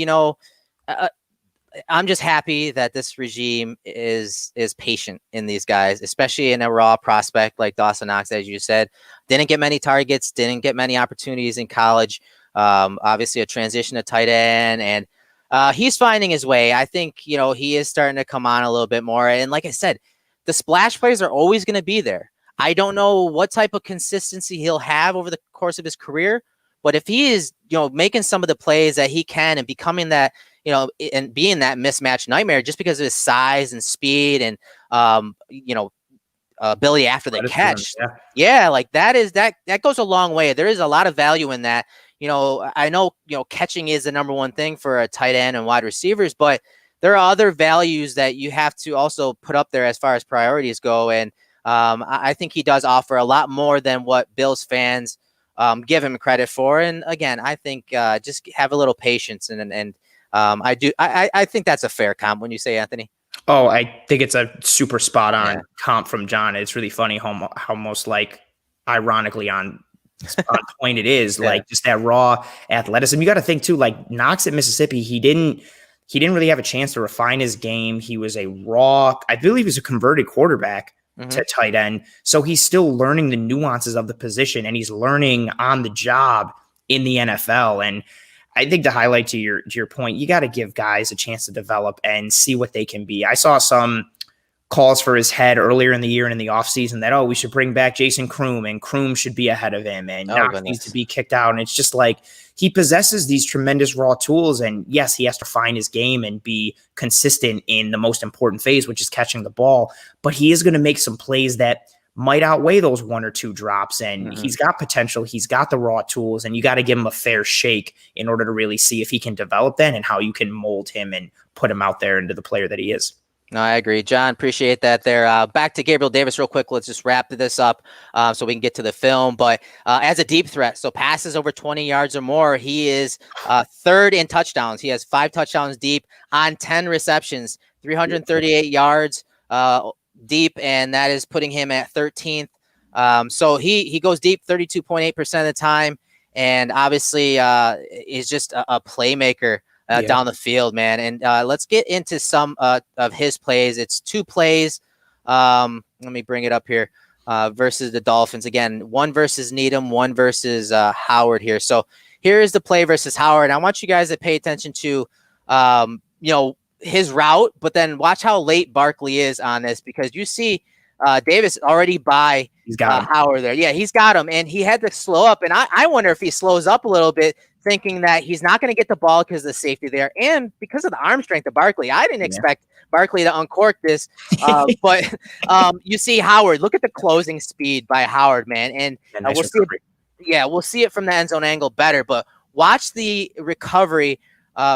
I'm just happy that this regime is patient in these guys, especially in a raw prospect like Dawson Knox, as you said. Didn't get many targets, didn't get many opportunities in college. Obviously, a transition to tight end, and he's finding his way. I think, he is starting to come on a little bit more. And like I said, the splash plays are always going to be there. I don't know what type of consistency he'll have over the course of his career, but if he is, making some of the plays that he can and becoming that, and being that mismatch nightmare just because of his size and speed and, ability after the catch. Like that goes a long way. There is a lot of value in that. I know, catching is the number one thing for a tight end and wide receivers, but there are other values that you have to also put up there as far as priorities go. And I think he does offer a lot more than what Bills fans give him credit for. And again, I think just have a little patience. And I think that's a fair comp when you say, Anthony. Oh, I think it's a super spot on comp from John. It's really funny how most ironically on point it is, like just that raw athleticism. You got to think too, like Knox at Mississippi, he didn't really have a chance to refine his game. He was I believe he was a converted quarterback to tight end. So he's still learning the nuances of the position, and he's learning on the job in the NFL. And I think to highlight to your point, you got to give guys a chance to develop and see what they can be. I saw some calls for his head earlier in the year and in the offseason that, we should bring back Jason Kroom, and Kroom should be ahead of him, and Knox needs to be kicked out. And it's just like he possesses these tremendous raw tools, and yes, he has to find his game and be consistent in the most important phase, which is catching the ball. But he is going to make some plays that might outweigh those 1 or 2 drops, and he's got potential. He's got the raw tools, and you got to give him a fair shake in order to really see if he can develop that and how you can mold him and put him out there into the player that he is. No, I agree. John, appreciate that there. Back to Gabriel Davis real quick. Let's just wrap this up so we can get to the film. But as a deep threat, so passes over 20 yards or more, he is third in touchdowns. He has 5 touchdowns deep on 10 receptions, 338 yards deep, and that is putting him at 13th. So he goes deep 32.8% of the time, and obviously is just a playmaker down the field, man. And let's get into some of his plays. It's 2 plays. Let me bring it up here versus the Dolphins. Again, 1 versus Needham, 1 versus Howard here. So here is the play versus Howard. I want you guys to pay attention to, his route, but then watch how late Barkley is on this, because you see Davis already by Howard there. Yeah, he's got him, and he had to slow up. And I wonder if he slows up a little bit, thinking that he's not going to get the ball because of the safety there and because of the arm strength of Barkley. I didn't expect Barkley to uncork this, but you see Howard. Look at the closing speed by Howard, man, and we'll see. We'll see it from the end zone angle better. But watch the recovery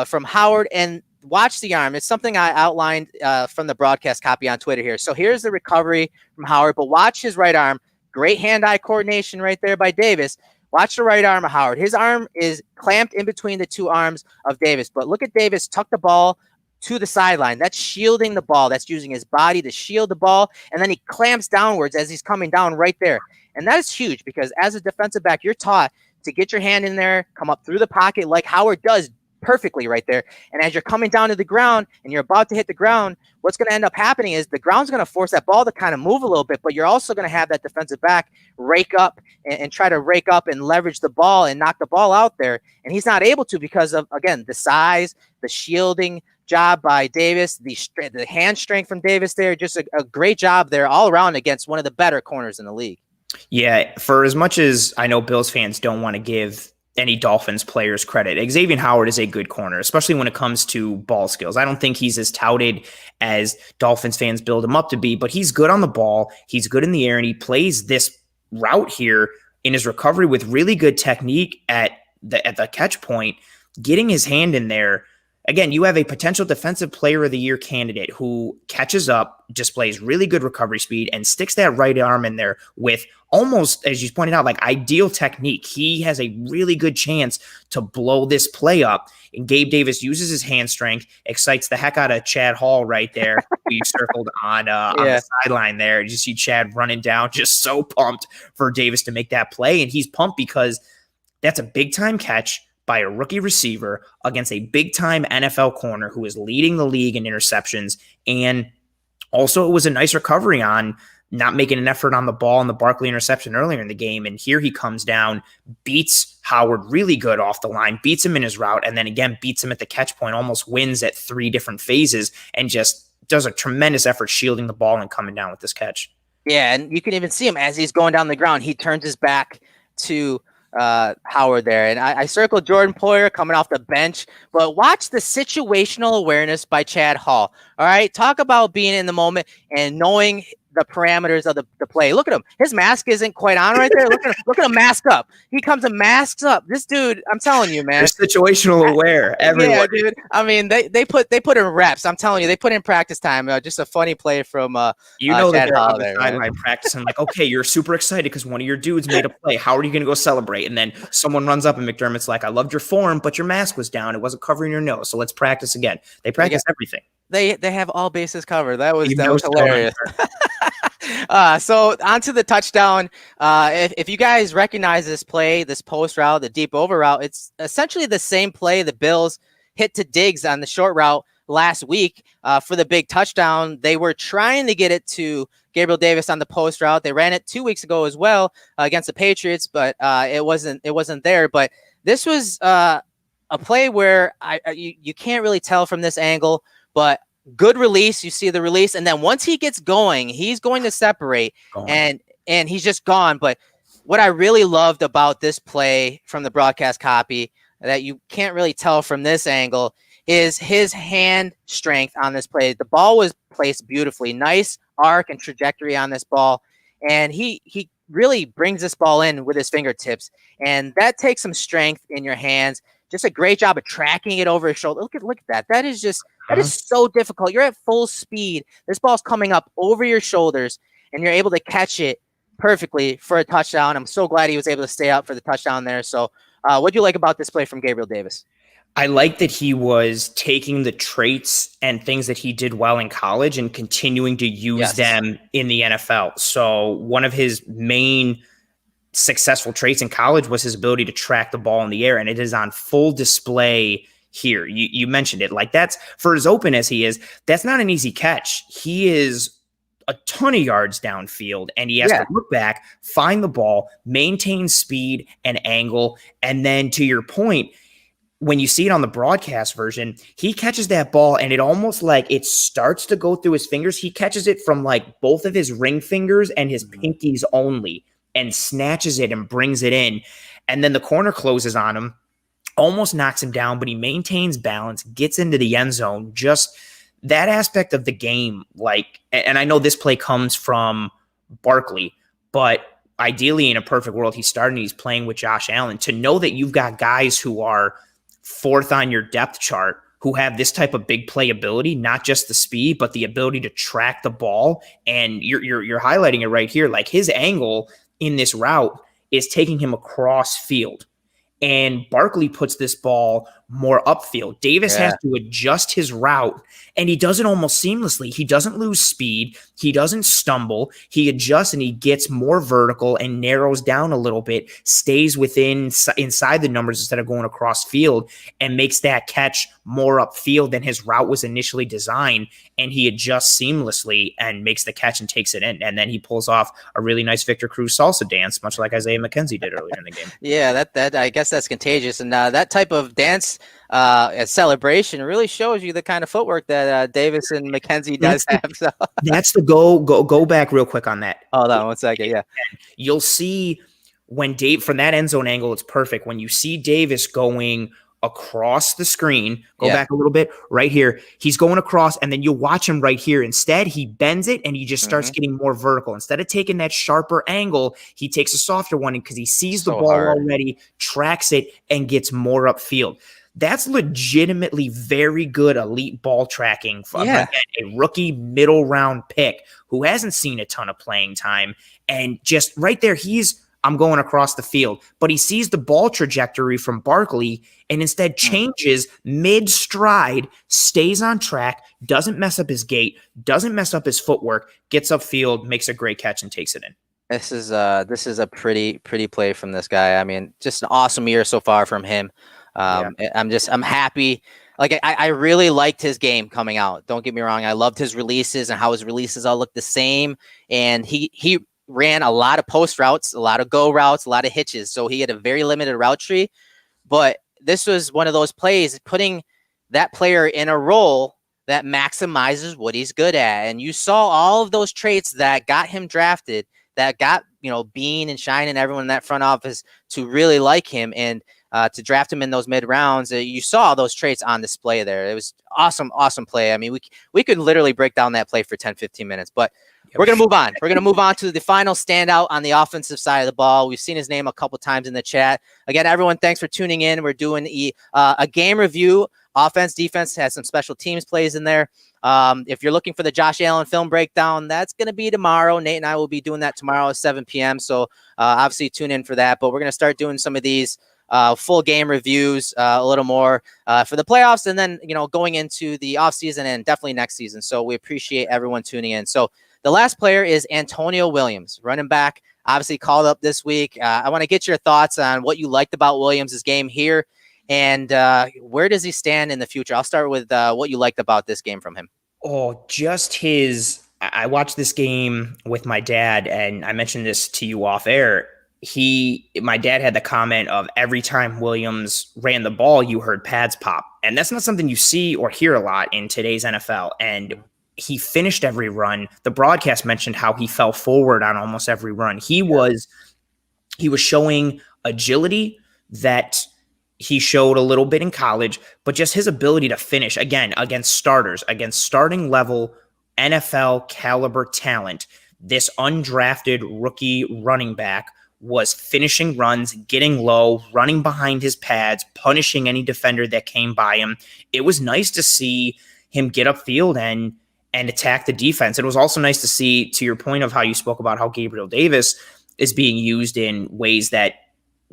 from Howard and watch the arm. It's something I outlined from the broadcast copy on Twitter here. So here's the recovery from Howard, but watch his right arm. Great hand-eye coordination right there by Davis. Watch the right arm of Howard. His arm is clamped in between the 2 arms of Davis, but look at Davis tuck the ball to the sideline. That's shielding the ball. That's using his body to shield the ball, and then he clamps downwards as he's coming down right there. And that is huge, because as a defensive back, you're taught to get your hand in there, come up through the pocket like Howard does perfectly right there. And as you're coming down to the ground and you're about to hit the ground, what's going to end up happening is the ground's going to force that ball to kind of move a little bit, but you're also going to have that defensive back rake up and try to rake up and leverage the ball and knock the ball out there. And he's not able to because of, again, the size, the shielding job by Davis, the hand strength from Davis there. Just a great job there all around against one of the better corners in the league. Yeah, for as much as I know Bills fans don't want to give any Dolphins players credit, Xavian Howard is a good corner, especially when it comes to ball skills. I don't think he's as touted as Dolphins fans build him up to be, but he's good on the ball. He's good in the air, and he plays this route here in his recovery with really good technique at the catch point, getting his hand in there. again, you have a potential defensive player of the year candidate who catches up, displays really good recovery speed, and sticks that right arm in there with almost, as you pointed out, like ideal technique. He has a really good chance to blow this play up. And Gabe Davis uses his hand strength, excites the heck out of Chad Hall right there. We circled on the sideline there. You see Chad running down, just so pumped for Davis to make that play. And he's pumped because that's a big-time catch by a rookie receiver against a big-time NFL corner who is leading the league in interceptions. And also it was a nice recovery on not making an effort on the ball and the Barkley interception earlier in the game. And here he comes down, beats Howard really good off the line, beats him in his route, and then again beats him at the catch point, almost wins at 3 different phases, and just does a tremendous effort shielding the ball and coming down with this catch. Yeah, and you can even see him as he's going down the ground. He turns his back to Howard there. And I circled Jordan Poyer coming off the bench, but watch the situational awareness by Chad Hall. All right. Talk about being in the moment and knowing the parameters of the play. Look at him. His mask isn't quite on right there. Look at him mask up. He comes and masks up. This dude, I'm telling you, man. They're situational aware. Everyone. Yeah, dude. I mean, they put in reps. I'm telling you, they put in practice time. Just a funny play from Chad Hall on the sideline practicing, like, okay, you're super excited because one of your dudes made a play. How are you going to go celebrate? And then someone runs up and McDermott's like, I loved your form, but your mask was down. It wasn't covering your nose. So let's practice again. They practice everything. They have all bases covered. That was hilarious. So onto the touchdown. If you guys recognize this play, this post route, the deep over route, it's essentially the same play the Bills hit to Diggs on the short route last week for the big touchdown. They were trying to get it to Gabriel Davis on the post route. They ran it 2 weeks ago as well against the Patriots, but it wasn't there. But this was a play where you can't really tell from this angle, but good release. You see the release, and then once he gets going, he's going to separate, and he's just gone. But what I really loved about this play from the broadcast copy that you can't really tell from this angle is his hand strength on this play. The ball was placed beautifully, nice arc and trajectory on this ball, and he really brings this ball in with his fingertips, and that takes some strength in your hands. Just a great job of tracking it over his shoulder. Look at that. That is so difficult. You're at full speed. This ball's coming up over your shoulders, and you're able to catch it perfectly for a touchdown. I'm so glad he was able to stay up for the touchdown there. So what do you like about this play from Gabriel Davis? I like that he was taking the traits and things that he did well in college and continuing to use them in the NFL. So one of his main successful traits in college was his ability to track the ball in the air, and it is on full display here. You mentioned it. Like, that's, for as open as he is, that's not an easy catch. He is a ton of yards downfield, and he has to look back, find the ball, maintain speed and angle, and then, to your point, when you see it on the broadcast version, he catches that ball and it almost like it starts to go through his fingers. He catches it from like both of his ring fingers and his pinkies only, and snatches it and brings it in. And then the corner closes on him, almost knocks him down, but he maintains balance, gets into the end zone. Just that aspect of the game, like, and I know this play comes from Barkley, but ideally in a perfect world, he's starting, he's playing with Josh Allen. To know that you've got guys who are fourth on your depth chart who have this type of big play ability, not just the speed, but the ability to track the ball. And you're highlighting it right here. Like, his angle in this route is taking him across field, and Barkley puts this ball more upfield. Davis has to adjust his route, and he does it almost seamlessly. He doesn't lose speed. He doesn't stumble. He adjusts and he gets more vertical and narrows down a little bit, stays inside the numbers instead of going across field, and makes that catch more upfield than his route was initially designed. And he adjusts seamlessly and makes the catch and takes it in. And then he pulls off a really nice Victor Cruz salsa dance, much like Isaiah McKenzie did earlier in the game. Yeah, that I guess that's contagious. And that type of dance celebration really shows you the kind of footwork that Davis and McKenzie does have. So. That's the go back real quick on that. Hold on 1 second. Yeah. You'll see when from that end zone angle, it's perfect. When you see Davis going across the screen, go back a little bit right here. He's going across, and then you'll watch him right here. Instead, he bends it and he just starts getting more vertical. Instead of taking that sharper angle, he takes a softer one because he sees the ball already, tracks it, and gets more upfield. That's legitimately very good elite ball tracking from Yeah. a rookie middle round pick who hasn't seen a ton of playing time. And just right there, I'm going across the field, but he sees the ball trajectory from Barkley and instead changes mid-stride, stays on track, doesn't mess up his gait, doesn't mess up his footwork, gets upfield, makes a great catch and takes it in. This is a pretty play from this guy. I mean, just an awesome year so far from him. I'm happy. Like I really liked his game coming out. Don't get me wrong. I loved his releases and how his releases all look the same. And he ran a lot of post routes, a lot of go routes, a lot of hitches. So he had a very limited route tree. But this was one of those plays, putting that player in a role that maximizes what he's good at. And you saw all of those traits that got him drafted, that got, Bean and Shine and everyone in that front office to really like him and to draft him in those mid rounds. You saw those traits on display there. It was awesome play. I mean, we could literally break down that play for 10, 15 minutes, but we're going to move on. We're going to move on to the final standout on the offensive side of the ball. We've seen his name a couple times in the chat. Again, everyone, thanks for tuning in. We're doing a game review. Offense, defense has some special teams plays in there. If you're looking for the Josh Allen film breakdown, that's going to be tomorrow. Nate and I will be doing that tomorrow at 7 p.m. So obviously tune in for that. But we're going to start doing some of these full game reviews a little more for the playoffs, and then going into the offseason and definitely next season. So we appreciate everyone tuning in. So the last player is Antonio Williams, running back, obviously called up this week. I want to get your thoughts on what you liked about Williams' game here, and where does he stand in the future? I'll start with what you liked about this game from him. Oh, I watched this game with my dad, and I mentioned this to you off air. My dad had the comment of every time Williams ran the ball, you heard pads pop. And that's not something you see or hear a lot in today's NFL. And he finished every run. The broadcast mentioned how he fell forward on almost every run. He was showing agility that he showed a little bit in college, but just his ability to finish again against starters, against starting level NFL caliber talent. This undrafted rookie running back was finishing runs, getting low, running behind his pads, punishing any defender that came by him. It was nice to see him get upfield and attack the defense. It was also nice to see, to your point of how you spoke about how Gabriel Davis is being used in ways that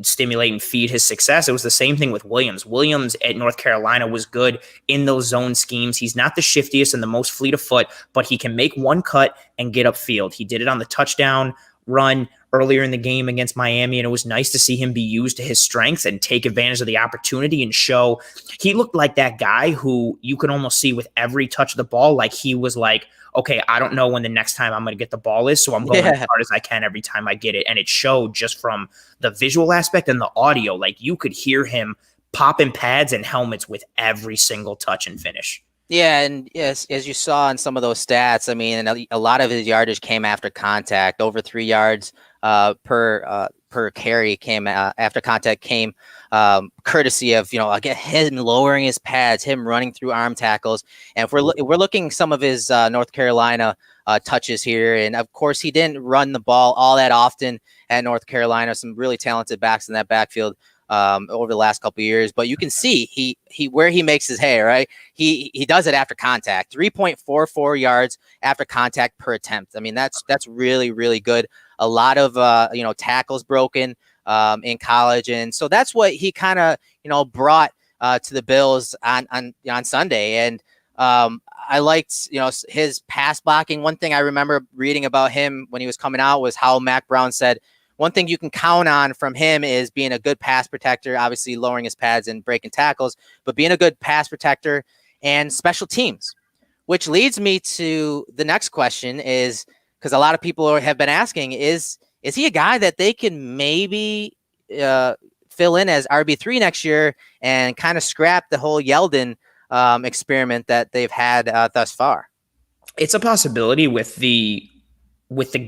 stimulate and feed his success. It was the same thing with Williams. Williams at North Carolina was good in those zone schemes. He's not the shiftiest and the most fleet of foot, but he can make one cut and get upfield. He did it on the touchdown run earlier in the game against Miami, and it was nice to see him be used to his strengths and take advantage of the opportunity and show. He looked like that guy who you could almost see with every touch of the ball, like he was like, okay, I don't know when the next time I'm going to get the ball is, so I'm going as hard as I can every time I get it. And it showed just from the visual aspect and the audio. Like you could hear him popping pads and helmets with every single touch and finish. Yeah, and yes, as you saw in some of those stats, I mean, a lot of his yardage came after contact. Over 3 yards per carry came after contact came courtesy of again him lowering his pads, him running through arm tackles. And if we're looking some of his North Carolina touches here, and of course he didn't run the ball all that often at North Carolina. Some really talented backs in that backfield over the last couple of years, but you can see he where he makes his hay, right? He does it after contact, 3.44 yards after contact per attempt. I mean, that's really, really good. A lot of tackles broken in college, and so that's what he kind of brought to the Bills on Sunday. And I liked his pass blocking. One thing I remember reading about him when he was coming out was how Mac Brown said, one thing you can count on from him is being a good pass protector, obviously lowering his pads and breaking tackles, but being a good pass protector and special teams, which leads me to the next question is, because a lot of people have been asking, is he a guy that they can maybe fill in as RB3 next year and kind of scrap the whole Yeldon experiment that they've had thus far? It's a possibility with the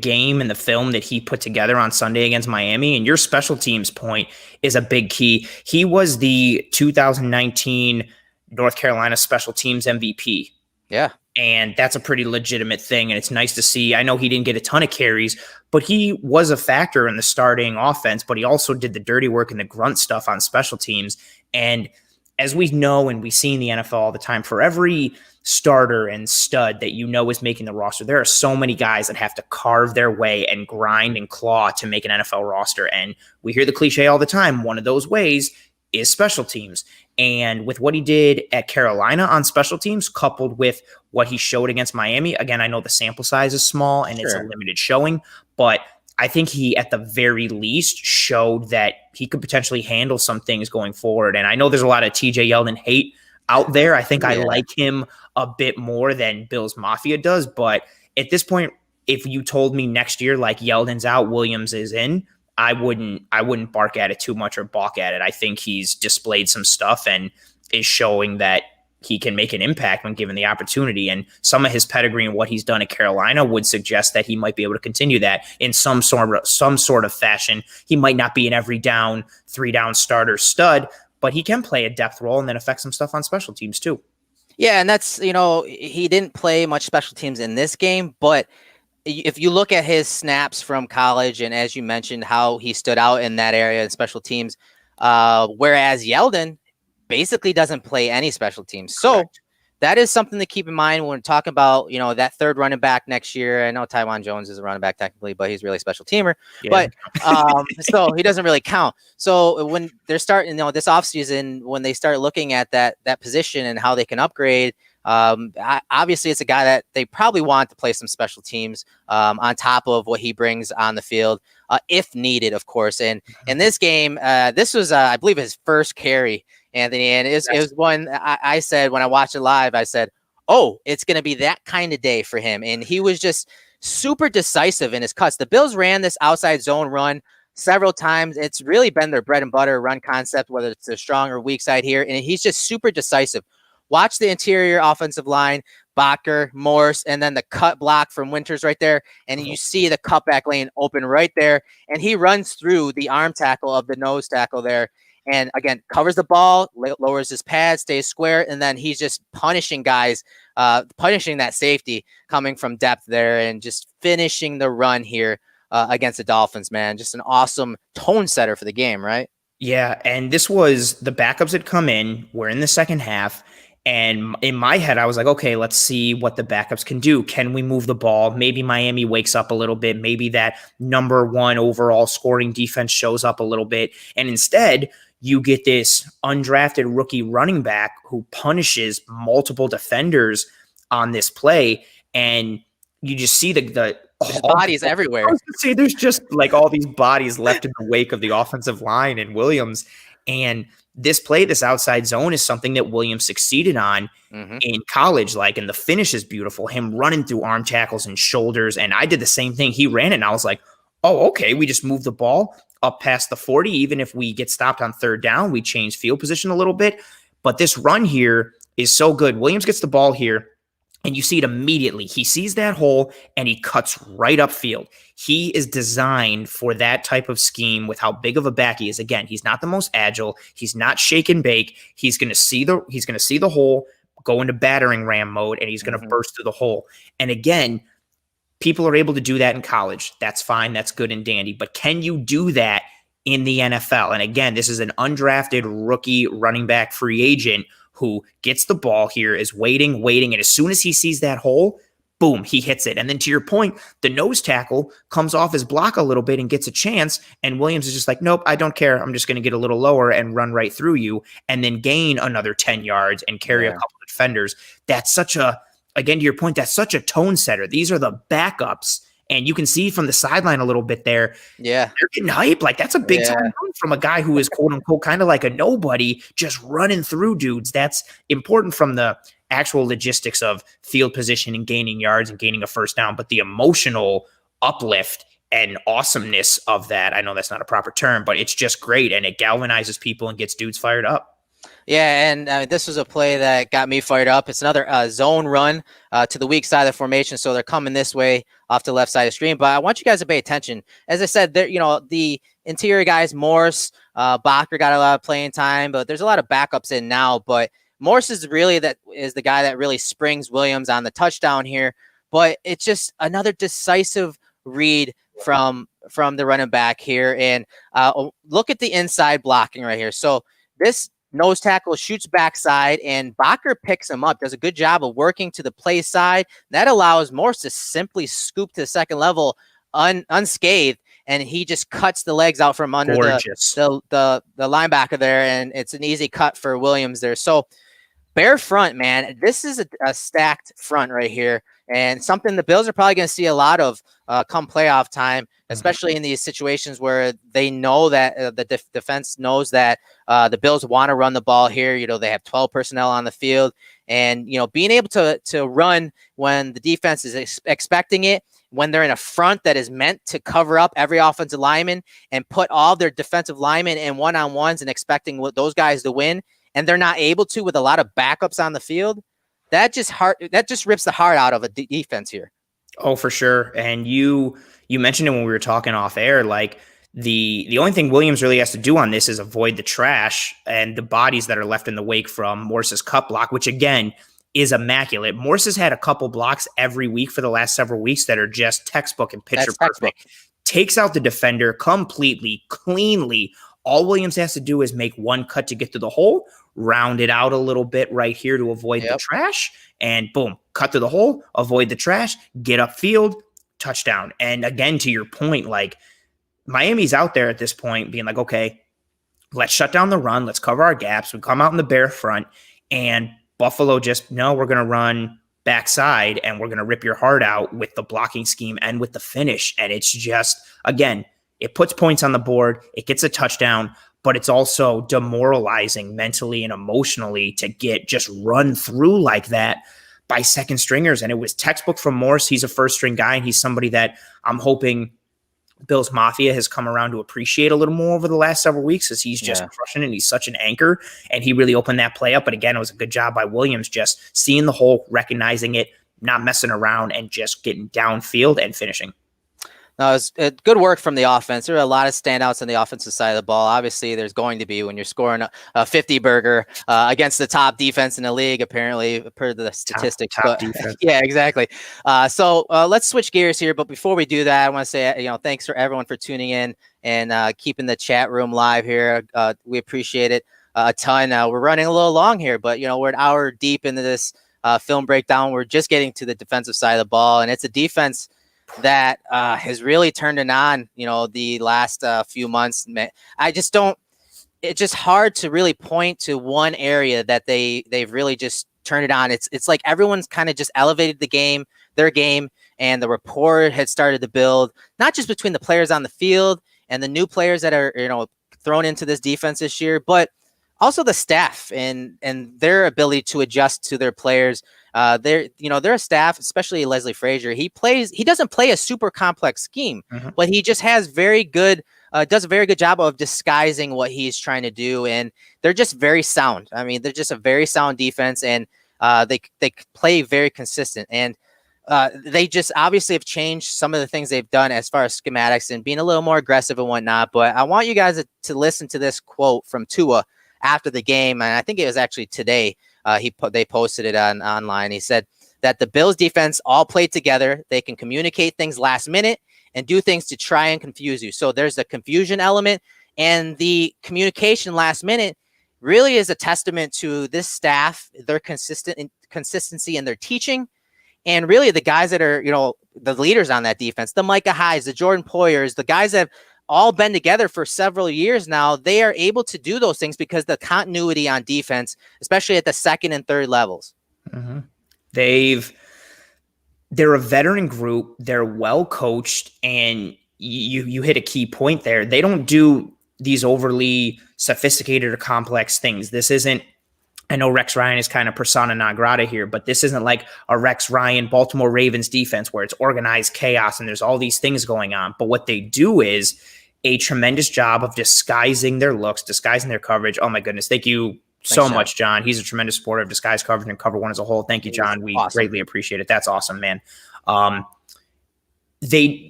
game and the film that he put together on Sunday against Miami. And your special teams point is a big key. He was the 2019 North Carolina special teams MVP. Yeah. And that's a pretty legitimate thing. And it's nice to see. I know he didn't get a ton of carries, but he was a factor in the starting offense, but he also did the dirty work and the grunt stuff on special teams. And as we know and we see in the NFL all the time, for every starter and stud that is making the roster, there are so many guys that have to carve their way and grind and claw to make an NFL roster. And we hear the cliche all the time. One of those ways is special teams. And with what he did at Carolina on special teams, coupled with what he showed against Miami, again, I know the sample size is small and it's a limited showing, but I think he, at the very least, showed that he could potentially handle some things going forward. And I know there's a lot of TJ Yeldon hate out there. I think I like him a bit more than Bills Mafia does. But at this point, if you told me next year, like, Yeldon's out, Williams is in, I wouldn't bark at it too much or balk at it. I think he's displayed some stuff and is showing that he can make an impact when given the opportunity. And some of his pedigree and what he's done at Carolina would suggest that he might be able to continue that in some sort of fashion. He might not be an every down, 3-down starter stud, but he can play a depth role and then affect some stuff on special teams too. Yeah, and that's, he didn't play much special teams in this game, but if you look at his snaps from college, and as you mentioned, how he stood out in that area in special teams, whereas Yeldon basically doesn't play any special teams. So correct. That is something to keep in mind when we're talking about, that third running back next year. I know Taiwan Jones is a running back technically, but he's really a special teamer. Yeah. But so he doesn't really count. So when they're starting, this offseason, when they start looking at that position and how they can upgrade, obviously it's a guy that they probably want to play some special teams on top of what he brings on the field, if needed, of course. And in this game, this was, I believe, his first carry, Anthony, and it was one I said when I watched it live, I said, oh, it's going to be that kind of day for him. And he was just super decisive in his cuts. The Bills ran this outside zone run several times. It's really been their bread and butter run concept, whether it's the strong or weak side here. And he's just super decisive. Watch the interior offensive line, Bakker, Morse, and then the cut block from Winters right there. And you see the cutback lane open right there. And he runs through the arm tackle of the nose tackle there. And again, covers the ball, lowers his pad, stays square. And then he's just punishing guys, punishing that safety coming from depth there and just finishing the run here against the Dolphins, man. Just an awesome tone setter for the game, right? Yeah. And this was the backups had come in. We're in the second half. And in my head, I was like, okay, let's see what the backups can do. Can we move the ball? Maybe Miami wakes up a little bit. Maybe that number one overall scoring defense shows up a little bit. And instead, you get this undrafted rookie running back who punishes multiple defenders on this play. And you just see the bodies everywhere. I was going to say, there's just like all these bodies left in the wake of the offensive line and Williams. And this play, this outside zone, is something that Williams succeeded on in college. And the finish is beautiful. Him running through arm tackles and shoulders. And I did the same thing. He ran it, and I was like, oh, okay, we just moved the ball up past the 40. Even if we get stopped on third down, we change field position a little bit. But this run here is so good. Williams gets the ball here, and you see it immediately. He sees that hole, and he cuts right upfield. He is designed for that type of scheme with how big of a back he is. Again, he's not the most agile. He's not shake and bake. He's going to see the hole, go into battering ram mode, and he's going to burst through the hole. And again, people are able to do that in college. That's fine. That's good and dandy. But can you do that in the NFL? And again, this is an undrafted rookie running back free agent who gets the ball here, is waiting. And as soon as he sees that hole, boom, he hits it. And then to your point, the nose tackle comes off his block a little bit and gets a chance. And Williams is just like, nope, I don't care. I'm just going to get a little lower and run right through you and then gain another 10 yards and carry a couple of defenders. That's again, to your point, that's such a tone setter. These are the backups. And you can see from the sideline a little bit there. Yeah. They're getting hype. That's a big time run from a guy who is quote unquote kind of like a nobody, just running through dudes. That's important from the actual logistics of field position and gaining yards and gaining a first down. But the emotional uplift and awesomeness of that, I know that's not a proper term, but it's just great. And it galvanizes people and gets dudes fired up. Yeah, and this was a play that got me fired up. It's another zone run to the weak side of the formation, so they're coming this way off the left side of the screen. But I want you guys to pay attention. As I said, there, the interior guys, Morse, Bakker got a lot of playing time, but there's a lot of backups in now. But Morse is the guy that really springs Williams on the touchdown here. But it's just another decisive read from the running back here. And look at the inside blocking right here. So nose tackle shoots backside, and Bakker picks him up, does a good job of working to the play side. That allows Morse to simply scoop to the second level unscathed, and he just cuts the legs out from under the linebacker there, and it's an easy cut for Williams there. So Bear front, man, this is a stacked front right here, and something the Bills are probably going to see a lot of come playoff time, especially in these situations where they know that the defense knows that the Bills want to run the ball here. You know, they have 12 personnel on the field, and, you know, being able to run when the defense is expecting it, when they're in a front that is meant to cover up every offensive lineman and put all their defensive linemen in one-on-ones and expecting those guys to win, and they're not able to with a lot of backups on the field, that just rips the heart out of a defense here. Oh, for sure. And you mentioned it when we were talking off air, like the only thing Williams really has to do on this is avoid the trash and the bodies that are left in the wake from Morse's cut block, which again is immaculate. Morse has had a couple blocks every week for the last several weeks that are just textbook and picture perfect. Takes out the defender completely, cleanly. All Williams has to do is make one cut to get to the hole, round it out a little bit right here to avoid the trash, and boom, cut to the hole, avoid the trash, get upfield, touchdown. And again, to your point, like Miami's out there at this point being like, okay, let's shut down the run. Let's cover our gaps. We come out in the Bear front, and Buffalo just, no, we're going to run backside and we're going to rip your heart out with the blocking scheme and with the finish. And it's just, again, it puts points on the board. It gets a touchdown, but it's also demoralizing mentally and emotionally to get just run through like that by second stringers. And it was textbook from Morse. He's a first string guy, and he's somebody that I'm hoping Bills Mafia has come around to appreciate a little more over the last several weeks, as he's just crushing it. And he's such an anchor, and he really opened that play up. But again, it was a good job by Williams, just seeing the hole, recognizing it, not messing around, and just getting downfield and finishing. No, it was good work from the offense. There were a lot of standouts on the offensive side of the ball. Obviously, there's going to be when you're scoring a 50 burger against the top defense in the league, apparently, per the statistics. Top defense. Yeah, exactly. So let's switch gears here. But before we do that, I want to say, thanks for everyone for tuning in and keeping the chat room live here. We appreciate it a ton. We're running a little long here, but, we're an hour deep into this film breakdown. We're just getting to the defensive side of the ball, and it's a defense that has really turned it on, the last few months. It's just hard to really point to one area that they've really just turned it on. It's like everyone's kind of just elevated their game, and the rapport had started to build, not just between the players on the field and the new players that are, thrown into this defense this year, but also the staff and their ability to adjust to their players. They're a staff, especially Leslie Frazier. He doesn't play a super complex scheme, but he just has does a very good job of disguising what he's trying to do. And they're just very sound. I mean, they're just a very sound defense, and they play very consistent. And they just obviously have changed some of the things they've done as far as schematics and being a little more aggressive and whatnot. But I want you guys to listen to this quote from Tua after the game. And I think it was actually today. They posted it online. He said that the Bills defense all played together. They can communicate things last minute and do things to try and confuse you. So there's the confusion element, and the communication last minute really is a testament to this staff, their consistency in their teaching, and really the guys that are, the leaders on that defense, the Micah Hydes, the Jordan Poyers, the guys that have all been together for several years now. They are able to do those things because the continuity on defense, especially at the second and third levels. They're a veteran group. They're well coached, and you hit a key point there. They don't do these overly sophisticated or complex things. This isn't, I know Rex Ryan is kind of persona non grata here, but this isn't like a Rex Ryan Baltimore Ravens defense where it's organized chaos and there's all these things going on. But what they do is a tremendous job of disguising their looks, disguising their coverage. Oh my goodness. Thank you so much, John. He's a tremendous supporter of disguise coverage and Cover One as a whole. Thank you, John. We greatly appreciate it. That's awesome, man.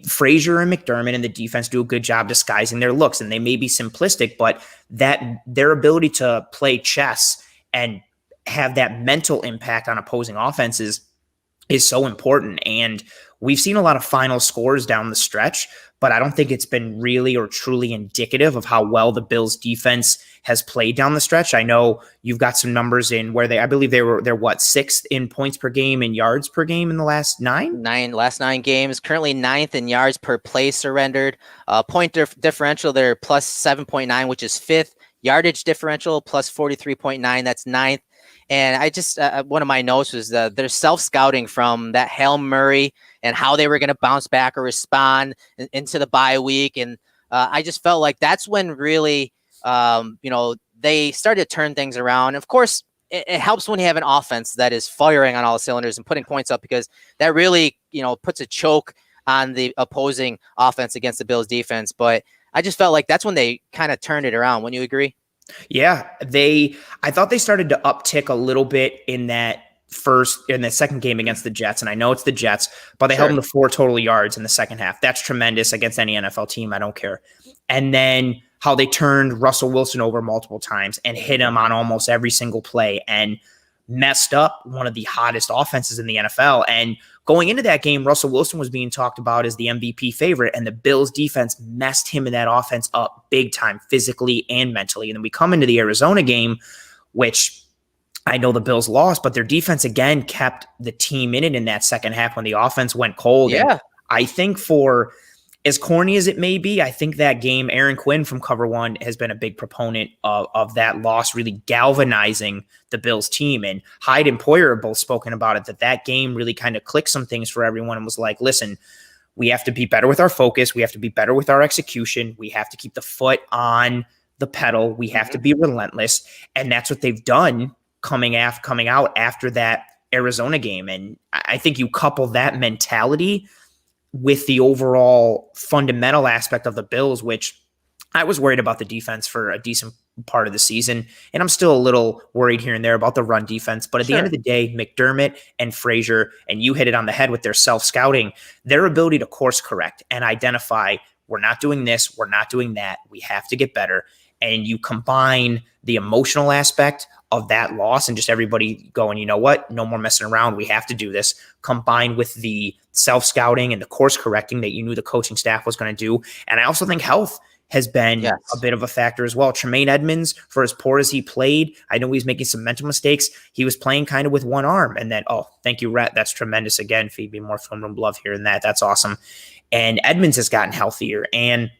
Frazier and McDermott and the defense do a good job disguising their looks, and they may be simplistic, but that their ability to play chess and have that mental impact on opposing offenses is so important. And we've seen a lot of final scores down the stretch, but I don't think it's been really or truly indicative of how well the Bills defense has played down the stretch. I know you've got some numbers in where I believe they're what, sixth in points per game and yards per game in the last last 9 games, currently ninth in yards per play surrendered. Point differential, they're plus 7.9, which is fifth. Yardage differential plus 43.9, that's ninth. And I just, one of my notes was their self-scouting from that Hail Murray and how they were going to bounce back or respond into the bye week. And I just felt like that's when really, they started to turn things around. Of course, it helps when you have an offense that is firing on all cylinders and putting points up, because that really, puts a choke on the opposing offense against the Bills defense. But I just felt like that's when they kind of turned it around. Wouldn't you agree? Yeah, I thought they started to uptick a little bit in the second game against the Jets. And I know it's the Jets, but they held them to 4 total yards in the second half. That's tremendous against any NFL team. I don't care. And then how they turned Russell Wilson over multiple times and hit him on almost every single play and messed up one of the hottest offenses in the NFL. And going into that game, Russell Wilson was being talked about as the MVP favorite, and the Bills defense messed him in that offense up big time, physically and mentally. And then we come into the Arizona game, which I know the Bills lost, but their defense again kept the team in it in that second half when the offense went cold. Yeah. And I think, for as corny as it may be, I think that game, Aaron Quinn from Cover One has been a big proponent of that loss, really galvanizing the Bills team. And Hyde and Poyer have both spoken about it, that game really kind of clicked some things for everyone and was like, listen, we have to be better with our focus. We have to be better with our execution. We have to keep the foot on the pedal. We have to be relentless. And that's what they've done coming out after that Arizona game. And I think you couple that mentality with the overall fundamental aspect of the Bills, which I was worried about the defense for a decent part of the season, and I'm still a little worried here and there about the run defense. But at the end of the day, McDermott and Frazier, and you hit it on the head with their self-scouting, their ability to course correct and identify, we're not doing this, we're not doing that, we have to get better. And you combine the emotional aspect of that loss and just everybody going, you know what, no more messing around, we have to do this, combined with the self-scouting and the course correcting that you knew the coaching staff was going to do. And I also think health has been a bit of a factor as well. Tremaine Edmonds, for as poor as he played, I know he's making some mental mistakes. He was playing kind of with one arm, and then, thank you, Rhett. That's tremendous. Again, feed me more film room love here and that. That's awesome. And Edmonds has gotten healthier, and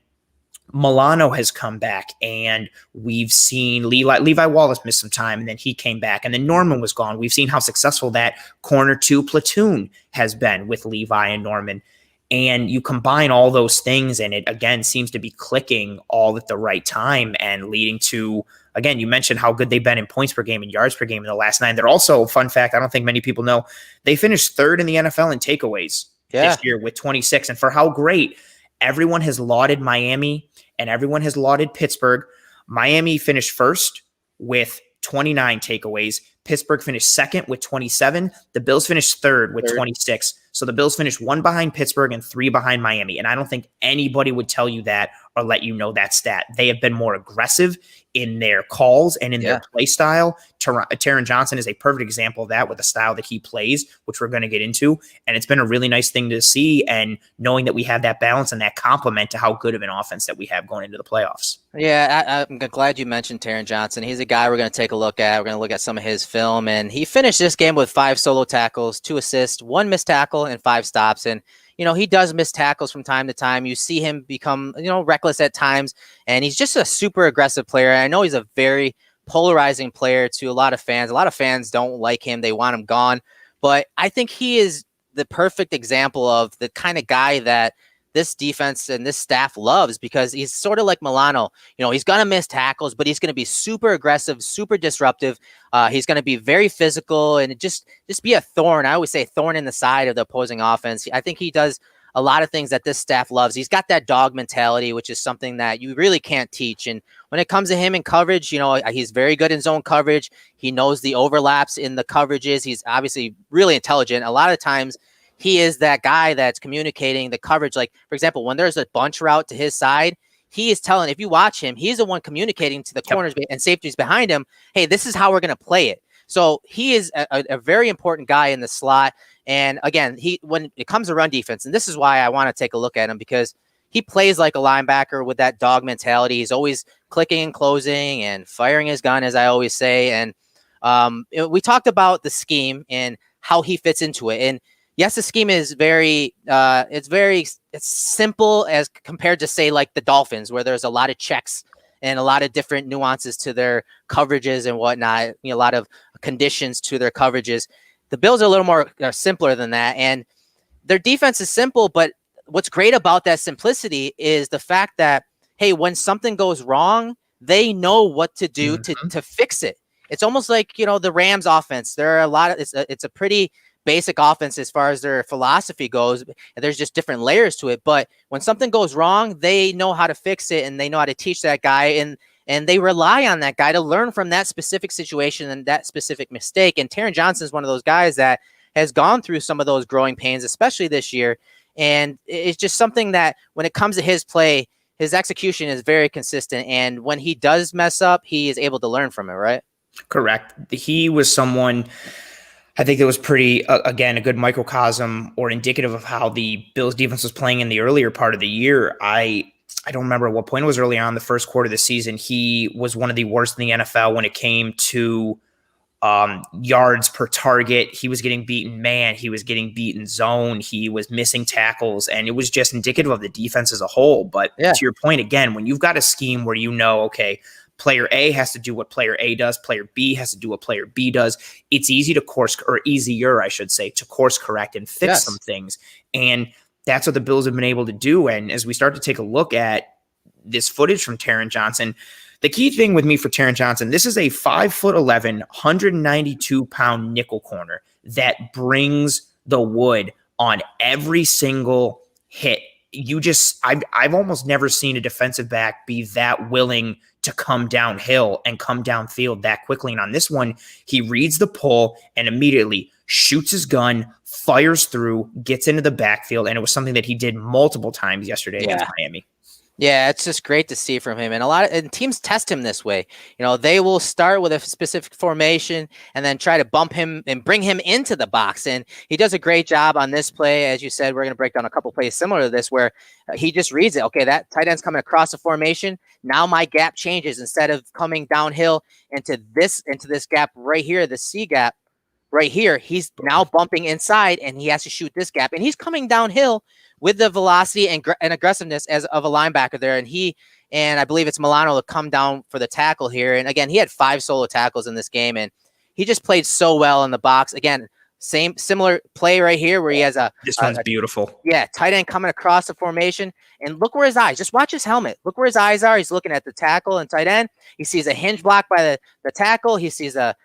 Milano has come back, and we've seen Levi Wallace miss some time, and then he came back, and then Norman was gone. We've seen how successful that corner 2 platoon has been with Levi and Norman. And you combine all those things, and it, again, seems to be clicking all at the right time and leading to, again, you mentioned how good they've been in points per game and yards per game in the last 9. They're also, fun fact, I don't think many people know, they finished 3rd in the NFL in takeaways this year with 26. And for how great, everyone has lauded Miami and everyone has lauded Pittsburgh. Miami finished 1st with 29 takeaways. Pittsburgh finished 2nd with 27. The Bills finished 3rd with 26. So the Bills finished 1 behind Pittsburgh and 3 behind Miami. And I don't think anybody would tell you that or let you know that stat. They have been more aggressive in their calls and in their play style. Taryn Johnson is a perfect example of that with the style that he plays, which we're going to get into. And it's been a really nice thing to see, and knowing that we have that balance and that complement to how good of an offense that we have going into the playoffs. Yeah, I'm glad you mentioned Taryn Johnson. He's a guy we're going to take a look at. We're going to look at some of his film, and he finished this game with 5 solo tackles, 2 assists, 1 missed tackle, and 5 stops. And he does miss tackles from time to time. You see him become, reckless at times, and he's just a super aggressive player. I know he's a very polarizing player to a lot of fans. A lot of fans don't like him. They want him gone. But I think he is the perfect example of the kind of guy that this defense and this staff loves, because he's sort of like Milano. He's going to miss tackles, but he's going to be super aggressive, super disruptive. He's going to be very physical and just be a thorn. I always say thorn in the side of the opposing offense. I think he does a lot of things that this staff loves. He's got that dog mentality, which is something that you really can't teach. And when it comes to him in coverage, he's very good in zone coverage. He knows the overlaps in the coverages. He's obviously really intelligent. A lot of times, he is that guy that's communicating the coverage. Like, for example, when there's a bunch route to his side, he is telling, if you watch him, he's the one communicating to the corners and safeties behind him, hey, this is how we're going to play it. So he is a very important guy in the slot. And again, when it comes to run defense, and this is why I want to take a look at him, because he plays like a linebacker with that dog mentality. He's always clicking and closing and firing his gun, as I always say. And we talked about the scheme and how he fits into it. And yes, the scheme is it's simple as compared to, say, like the Dolphins, where there's a lot of checks and a lot of different nuances to their coverages and whatnot, a lot of conditions to their coverages. The Bills are a little more simpler than that. And their defense is simple, but what's great about that simplicity is the fact that, hey, when something goes wrong, they know what to do to fix it. It's almost like, the Rams offense. There are a lot of, it's a pretty basic offense as far as their philosophy goes. And there's just different layers to it. But when something goes wrong, they know how to fix it, and they know how to teach that guy. And they rely on that guy to learn from that specific situation and that specific mistake. And Taryn Johnson is one of those guys that has gone through some of those growing pains, especially this year. And it's just something that when it comes to his play, his execution is very consistent. And when he does mess up, he is able to learn from it, right? Correct. He was someone, I think, that was pretty, again, a good microcosm or indicative of how the Bills defense was playing in the earlier part of the year. I don't remember at what point it was early on the first quarter of the season. He was one of the worst in the NFL when it came to yards per target. He was getting beaten man. He was getting beaten zone. He was missing tackles, and it was just indicative of the defense as a whole. But to your point, again, when you've got a scheme where okay, player A has to do what player A does, player B has to do what player B does, it's easier, I should say, to course correct and fix some things. And that's what the Bills have been able to do. And as we start to take a look at this footage from Taryn Johnson, the key thing with me for Taryn Johnson, this is a 5'11", 192-pound nickel corner that brings the wood on every single hit. I've almost never seen a defensive back be that willing to come downhill and come downfield that quickly. And on this one, he reads the pull and immediately shoots his gun, fires through, gets into the backfield. And it was something that he did multiple times yesterday against Miami. Yeah, it's just great to see from him. And teams test him this way. They will start with a specific formation and then try to bump him and bring him into the box. And he does a great job on this play. As you said, we're going to break down a couple plays similar to this where he just reads it. Okay, that tight end's coming across the formation. Now my gap changes. Instead of coming downhill into this gap right here, the C gap right here, he's now bumping inside and he has to shoot this gap. And he's coming downhill with the velocity and aggressiveness of a linebacker there. And I believe it's Milano to come down for the tackle here. And again, he had 5 solo tackles in this game, and he just played so well in the box. Again, similar play right here where he has this one's beautiful. Yeah, tight end coming across the formation. And look where his eyes, just watch his helmet. Look where his eyes are. He's looking at the tackle and tight end. He sees a hinge block by the tackle. He sees the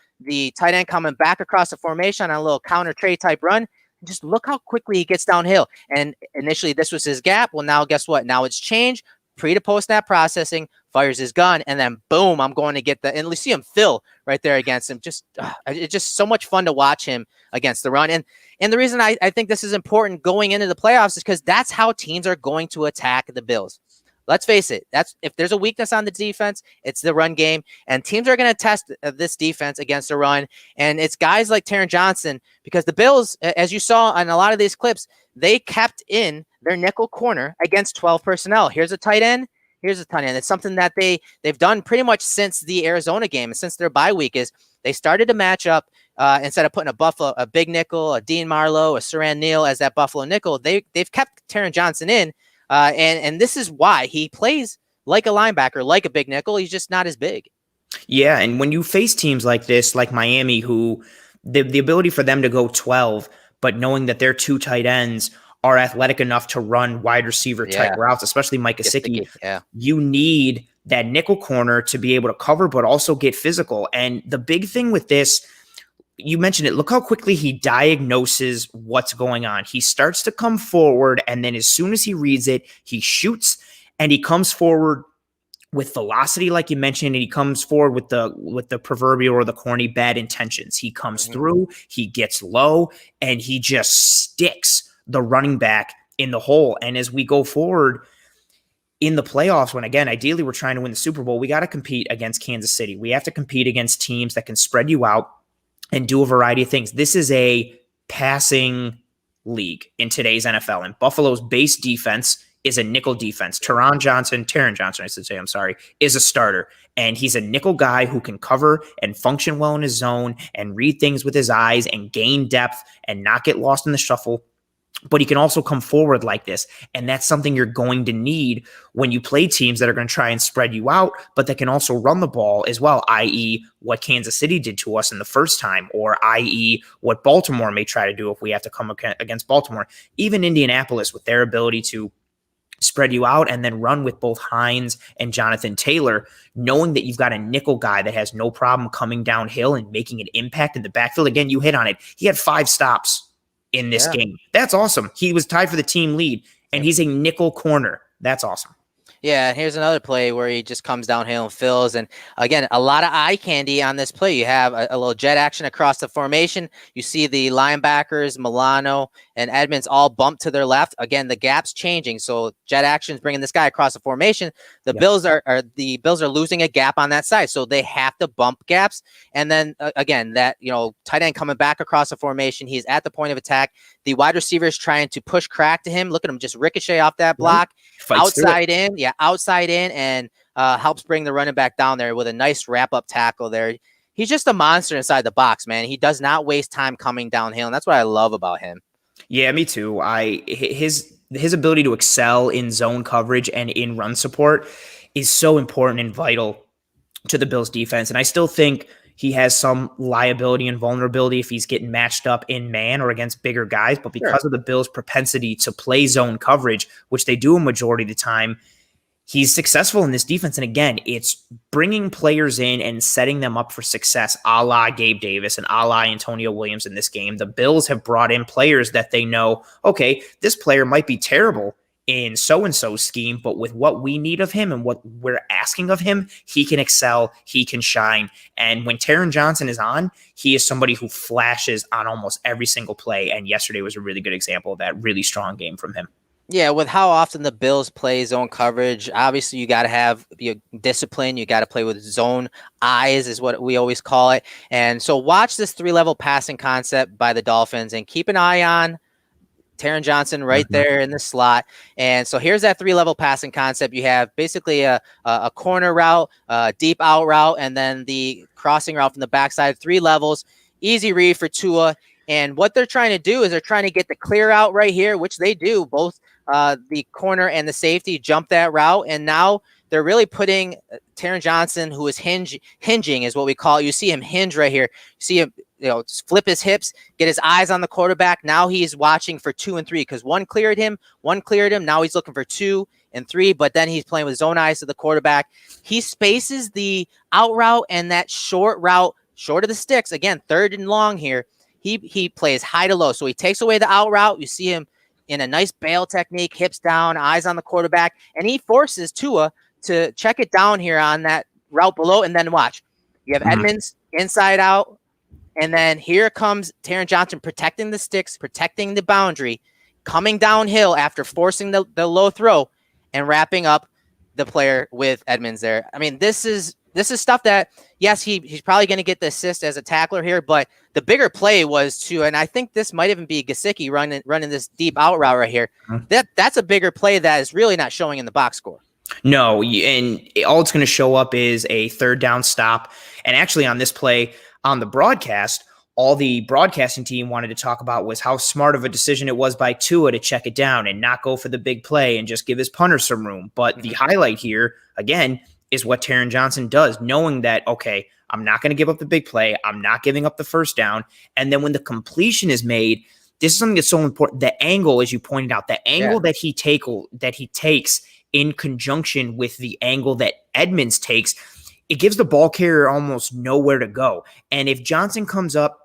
tight end coming back across the formation on a little counter trade type run. Just look how quickly he gets downhill. And initially this was his gap. Well, now guess what? Now it's changed. Pre to post snap processing, fires his gun, and then boom, I'm going to get and you see him fill right there against him. It's just so much fun to watch him against the run. And the reason I think this is important going into the playoffs is because that's how teams are going to attack the Bills. Let's face it. If there's a weakness on the defense, it's the run game, and teams are going to test this defense against the run. And it's guys like Taryn Johnson, because the Bills, as you saw on a lot of these clips, they kept in their nickel corner against 12 personnel. Here's a tight end. Here's a tight end. It's something that they've done pretty much since the Arizona game, since their bye week. Is they started to match up instead of putting a big nickel, a Dean Marlowe, a Saran Neal as that Buffalo nickel. They've kept Taryn Johnson in. And this is why he plays like a linebacker, like a big nickel. He's just not as big. Yeah, and when you face teams like this, like Miami, who the ability for them to go 12, but knowing that their 2 tight ends are athletic enough to run wide receiver type routes, especially Mike Gesicki, you need that nickel corner to be able to cover, but also get physical. And the big thing with this, you mentioned it. Look how quickly he diagnoses what's going on. He starts to come forward, and then as soon as he reads it, he shoots, and he comes forward with velocity, like you mentioned, and he comes forward with the proverbial or the corny bad intentions. He comes through, he gets low, and he just sticks the running back in the hole. And as we go forward in the playoffs, when again, ideally we're trying to win the Super Bowl, we got to compete against Kansas City. We have to compete against teams that can spread you out. and do a variety of things. This is a passing league in today's NFL, and Buffalo's base defense is a nickel defense. Taryn Johnson, I should say, I'm sorry, is a starter. And he's a nickel guy who can cover and function well in his zone and read things with his eyes and gain depth and not get lost in the shuffle. But he can also come forward like this. And that's something you're going to need when you play teams that are going to try and spread you out, but that can also run the ball as well, i.e. what Kansas City did to us in the first time, or i.e. what Baltimore may try to do if we have to come against Baltimore. Even Indianapolis, with their ability to spread you out and then run with both Hines and Jonathan Taylor, knowing that you've got a nickel guy that has no problem coming downhill and making an impact in the backfield. Again, you hit on it. He had 5 stops in this game. That's awesome. He was tied for the team lead, and he's a nickel corner. That's awesome. Yeah, here's another play where he just comes downhill and fills. And again, a lot of eye candy on this play. You have a little jet action across the formation. You see the linebackers, Milano and Edmonds, all bump to their left. Again, the gap's changing. So jet action is bringing this guy across the formation. The Bills are losing a gap on that side. So they have to bump gaps. And then again, that, tight end coming back across the formation. He's at the point of attack. The wide receiver is trying to push crack to him. Look at him just ricochet off that block. Outside in, outside in, and helps bring the running back down there with a nice wrap-up tackle there. He's just a monster inside the box, man. He does not waste time coming downhill, and that's what I love about him. Yeah, me too. His ability to excel in zone coverage and in run support is so important and vital to the Bills defense. And I still think he has some liability and vulnerability if he's getting matched up in man or against bigger guys. But because of the Bills' propensity to play zone coverage, which they do a majority of the time, he's successful in this defense. And again, it's bringing players in and setting them up for success, a la Gabe Davis and a la Antonio Williams in this game. The Bills have brought in players that they know, okay, this player might be terrible in so-and-so scheme, but with what we need of him and what we're asking of him, he can excel, he can shine. And when Taryn Johnson is on, he is somebody who flashes on almost every single play. And yesterday was a really good example of that really strong game from him. Yeah, with how often the Bills play zone coverage, obviously you got to have discipline. You got to play with zone eyes is what we always call it. And so watch this 3-level passing concept by the Dolphins and keep an eye on Taryn Johnson right there in the slot. And so here's that 3-level passing concept. You have basically a corner route, a deep out route, and then the crossing route from the backside, 3 levels, easy read for Tua. And what they're trying to do is they're trying to get the clear out right here, which they do. Both the corner and the safety jump that route. And now they're really putting Taryn Johnson, who is hinging is what we call it. You see him hinge right here. You see him flip his hips, get his eyes on the quarterback. Now he's watching for 2 and 3 because one cleared him. Now he's looking for 2 and 3, but then he's playing with zone eyes to the quarterback. He spaces the out route and that short route, short of the sticks. Again, 3rd and long here. He plays high to low. So he takes away the out route. You see him in a nice bail technique, hips down, eyes on the quarterback, and he forces Tua to check it down here on that route below. And then watch. You have Edmonds inside out. And then here comes Taryn Johnson protecting the sticks, protecting the boundary, coming downhill after forcing the low throw and wrapping up the player with Edmonds there. I mean, this is stuff that, yes, he's probably going to get the assist as a tackler here, but the bigger play was to, and I think this might even be Gesicki running this deep out route right here. That's a bigger play that is really not showing in the box score. No, and all it's going to show up is a 3rd down stop. And actually on this play on the broadcast, all the broadcasting team wanted to talk about was how smart of a decision it was by Tua to check it down and not go for the big play and just give his punter some room. But the highlight here, again, is what Taryn Johnson does, knowing that, okay, I'm not going to give up the big play. I'm not giving up the 1st down. And then when the completion is made, this is something that's so important. The angle, as you pointed out, the angle that he takes in conjunction with the angle that Edmonds takes, it gives the ball carrier almost nowhere to go. And if Johnson comes up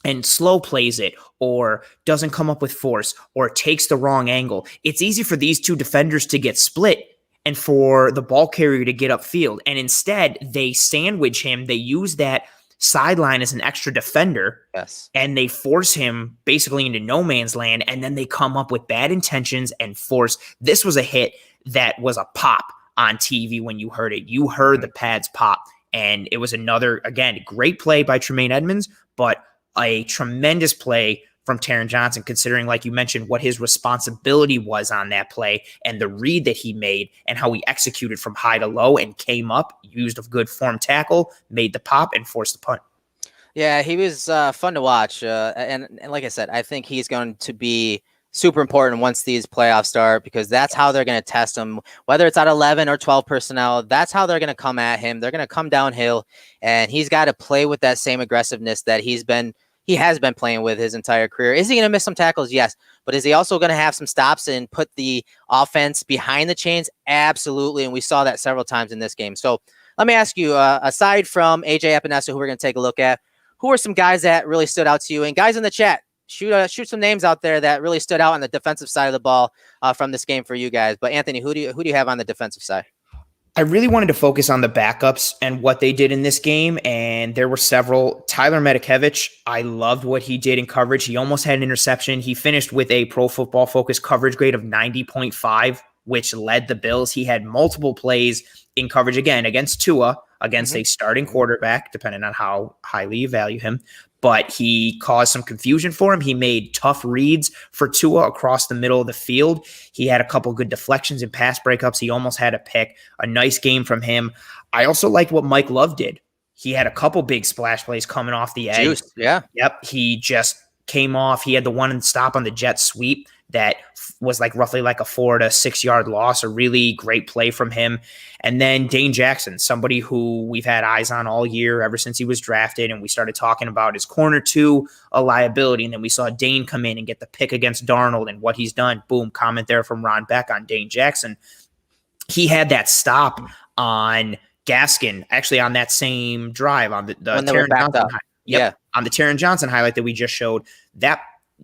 and slow plays it or doesn't come up with force or takes the wrong angle, it's easy for these 2 defenders to get split and for the ball carrier to get upfield. And instead, they sandwich him. They use that sideline as an extra defender. Yes. And they force him basically into no man's land. And then they come up with bad intentions and force. This was a hit that was a pop on TV when you heard it. You heard the pads pop. And it was another, again, great play by Tremaine Edmonds, but a tremendous play from Taryn Johnson, considering, like you mentioned, what his responsibility was on that play and the read that he made and how he executed from high to low and came up, used a good form tackle, made the pop, and forced the punt. Yeah, he was fun to watch. And like I said, I think he's going to be super important once these playoffs start, because that's how they're going to test him, whether it's at 11 or 12 personnel. That's how they're going to come at him. They're going to come downhill, and he's got to play with that same aggressiveness that he has been playing with his entire career. Is he going to miss some tackles? Yes. But is he also going to have some stops and put the offense behind the chains? Absolutely. And we saw that several times in this game. So let me ask you, aside from AJ Epinesa, who we're going to take a look at, who are some guys that really stood out to you? And guys in the chat, shoot some names out there that really stood out on the defensive side of the ball from this game for you guys. But Anthony, who do you have on the defensive side? I really wanted to focus on the backups and what they did in this game, and there were several. Tyler Medikeevich, I loved what he did in coverage. He almost had an interception. He finished with a Pro Football Focus coverage grade of 90.5, which led the Bills. He had multiple plays in coverage, again, against Tua, against a starting quarterback, depending on how highly you value him. But he caused some confusion for him. He made tough reads for Tua across the middle of the field. He had a couple good deflections and pass breakups. He almost had a pick. A nice game from him. I also liked what Mike Love did. He had a couple big splash plays coming off the edge. Juice, yeah. Yep. He just came off. He had the one stop on the jet sweep that was roughly a 4 to 6 yard loss. A really great play from him. And then Dane Jackson, somebody who we've had eyes on all year ever since he was drafted, and we started talking about his corner 2, a liability. And then we saw Dane come in and get the pick against Darnold and what he's done. Boom, comment there from Ron Beck on Dane Jackson. He had that stop on Gaskin, actually on that same drive on the Taryn Johnson. On the Taryn Johnson highlight that we just showed. That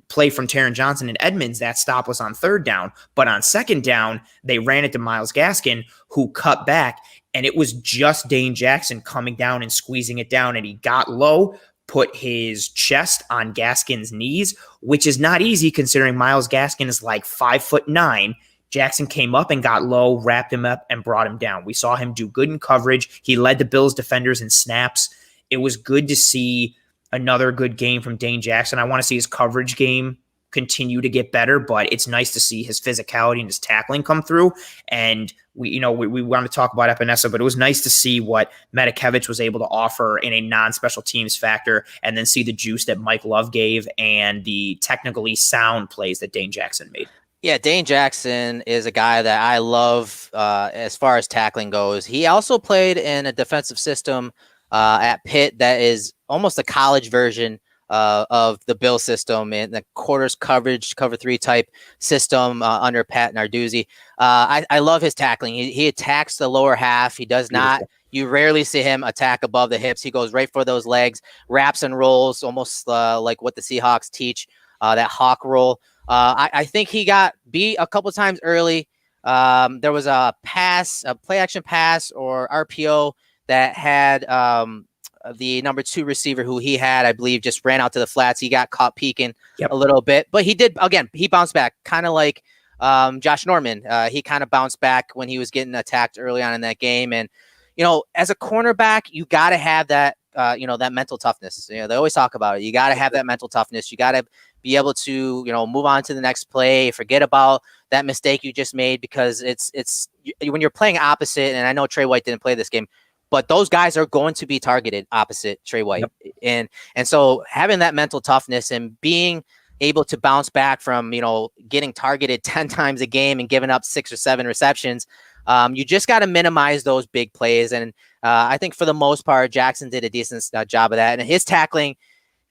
play from Taryn Johnson and Edmonds, that stop was on 3rd down. But on 2nd down, they ran it to Myles Gaskin, who cut back, and it was just Dane Jackson coming down and squeezing it down, and he got low, put his chest on Gaskin's knees, which is not easy considering Myles Gaskin is 5'9". Jackson came up and got low, wrapped him up, and brought him down. We saw him do good in coverage. He led the Bills defenders in snaps. It was good to see another good game from Dane Jackson. I want to see his coverage game continue to get better, but it's nice to see his physicality and his tackling come through. And we want to talk about Epinesa, but it was nice to see what Medikeevich was able to offer in a non-special teams factor, and then see the juice that Mike Love gave and the technically sound plays that Dane Jackson made. Yeah, Dane Jackson is a guy that I love as far as tackling goes. He also played in a defensive system at Pitt that is almost a college version of the Bill system, and the quarters coverage, cover 3 type system under Pat Narduzzi. I love his tackling. He attacks the lower half. He does not. You rarely see him attack above the hips. He goes right for those legs, wraps and rolls, almost like what the Seahawks teach, that hawk roll. I think he got beat a couple times early. There was a play action pass or RPO that had the number 2 receiver who he had, I believe, just ran out to the flats. He got caught peeking a little bit, but he bounced back, kind of like Josh Norman. He kind of bounced back when he was getting attacked early on in that game. And, as a cornerback, you got to have that, that mental toughness. They always talk about it. You got to have that mental toughness. You got to be able to, move on to the next play, forget about that mistake you just made, because it's when you're playing opposite, and I know Trey White didn't play this game, but those guys are going to be targeted opposite Trey White. Yep. And so having that mental toughness and being able to bounce back from, getting targeted 10 times a game and giving up 6 or 7 receptions, you just got to minimize those big plays. And I think for the most part, Jackson did a decent job of that. And his tackling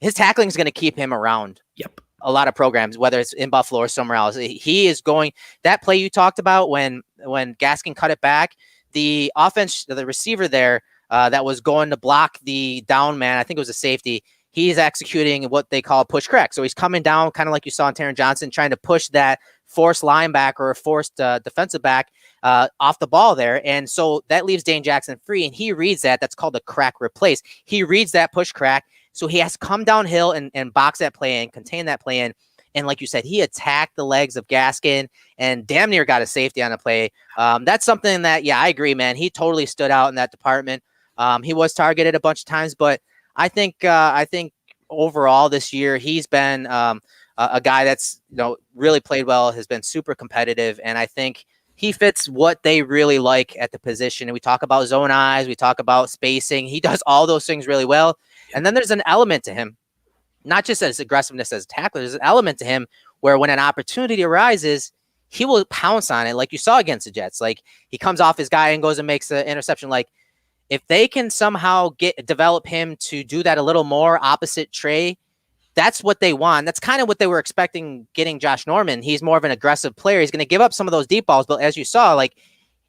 is going to keep him around. Yep. A lot of programs, whether it's in Buffalo or somewhere else. He is going, that play you talked about when Gaskin cut it back, the receiver there that was going to block the down man, I think it was a safety, he's executing what they call a push crack. So he's coming down, kind of like you saw in Taryn Johnson, trying to push that forced linebacker or forced defensive back off the ball there. And so that leaves Dane Jackson free, and he reads that. That's called a crack replace. He reads that push crack. So he has to come downhill and box that play in, contain that play in. And like you said, he attacked the legs of Gaskin and damn near got a safety on the play. That's something that, I agree, man. He totally stood out in that department. He was targeted a bunch of times, but I think overall this year, he's been a guy that's really played well, has been super competitive, and I think he fits what they really like at the position. And we talk about zone eyes, we talk about spacing. He does all those things really well. And then there's an element to him, not just as aggressiveness as a tackler. There's an element to him where when an opportunity arises, he will pounce on it, like you saw against the Jets. Like he comes off his guy and goes and makes an interception. Like if they can somehow develop him to do that a little more opposite Trey, that's what they want. That's kind of what they were expecting getting Josh Norman. He's more of an aggressive player. He's going to give up some of those deep balls, but as you saw, like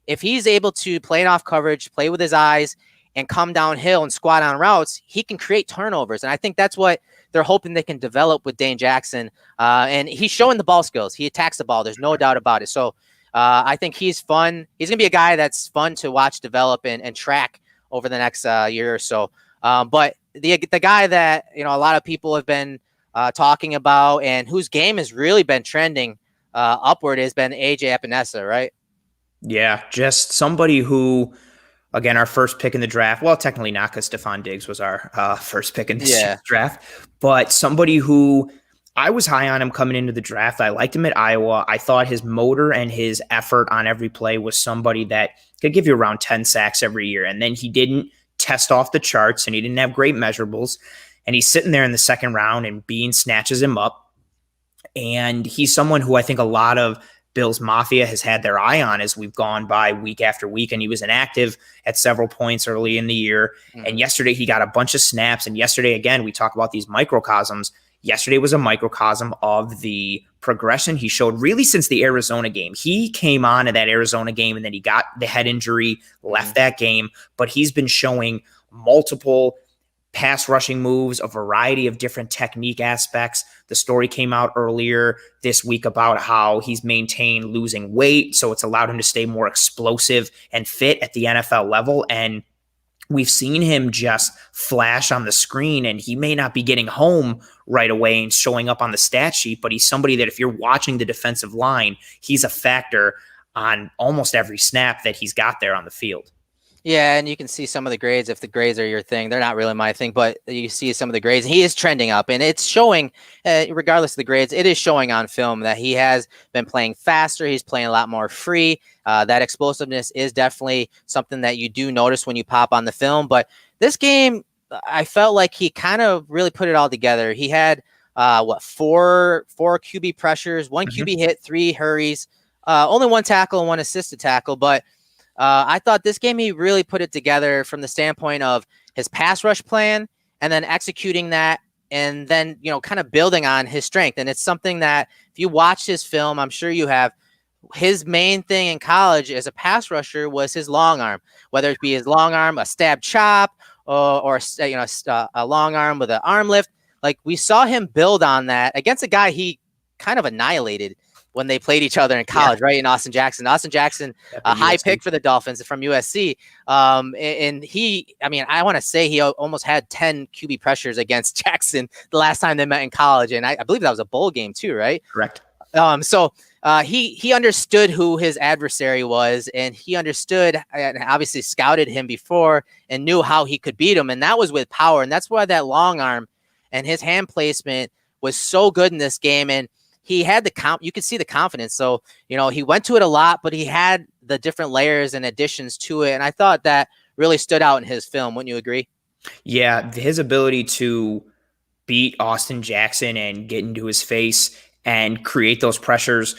if he's able to play it off coverage, play with his eyes, and come downhill and squat on routes, he can create turnovers. And I think that's what they're hoping they can develop with Dane Jackson. And he's showing the ball skills. He attacks the ball. There's no doubt about it. So I think he's fun. He's going to be a guy that's fun to watch develop and track over the next year or so. But the guy that, a lot of people have been talking about and whose game has really been trending upward has been AJ Epinesa, right? Yeah, just somebody who, again, our first pick in the draft. Well, technically not, because Stephon Diggs was our first pick in this draft. But somebody who I was high on him coming into the draft. I liked him at Iowa. I thought his motor and his effort on every play was somebody that could give you around 10 sacks every year. And then he didn't test off the charts, and he didn't have great measurables. And he's sitting there in the second round, and Bean snatches him up. And he's someone who I think a lot of Bills Mafia has had their eye on as we've gone by week after week, and he was inactive at several points early in the year. And yesterday he got a bunch of snaps, and yesterday, again, we talk about these microcosms. Yesterday was a microcosm of the progression he showed really since the Arizona game. He came on in that Arizona game, and then he got the head injury, left that game, but he's been showing multiple pass rushing moves, a variety of different technique aspects. The story came out earlier this week about how he's maintained losing weight, so it's allowed him to stay more explosive and fit at the NFL level. And we've seen him just flash on the screen, and he may not be getting home right away and showing up on the stat sheet, but he's somebody that if you're watching the defensive line, he's a factor on almost every snap that he's got there on the field. Yeah, and you can see some of the grades. If the grades are your thing, they're not really my thing, but you see some of the grades. He is trending up, and it's showing, regardless of the grades, it is showing on film that he has been playing faster. He's playing a lot more free. That explosiveness is definitely something that you do notice when you pop on the film. But this game, I felt like he kind of really put it all together. He had, four QB pressures, one QB hit, 3 hurries, only 1 tackle and 1 assisted tackle, but I thought this game, he really put it together from the standpoint of his pass rush plan and then executing that and then, kind of building on his strength. And it's something that if you watch his film, I'm sure you have, his main thing in college as a pass rusher was his long arm, whether it be his long arm, a stab chop, or a long arm with an arm lift. Like we saw him build on that against a guy he kind of annihilated when they played each other in college, right? In Austin Jackson, a high pick for the Dolphins from USC. And he, I want to say he almost had 10 QB pressures against Jackson the last time they met in college. And I believe that was a bowl game too, right? Correct. So he understood who his adversary was, and he understood and obviously scouted him before and knew how he could beat him. And that was with power. And that's why that long arm and his hand placement was so good in this game. And he had you could see the confidence. So, he went to it a lot, but he had the different layers and additions to it. And I thought that really stood out in his film. Wouldn't you agree? Yeah. His ability to beat Austin Jackson and get into his face and create those pressures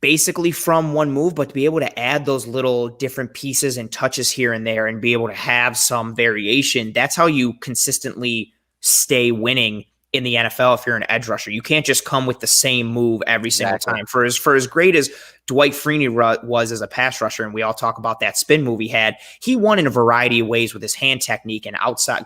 basically from one move, but to be able to add those little different pieces and touches here and there and be able to have some variation. That's how you consistently stay winning in the NFL if you're an edge rusher. You can't just come with the same move every single time. For as great as Dwight Freeney was as a pass rusher, and we all talk about that spin move he had, he won in a variety of ways with his hand technique and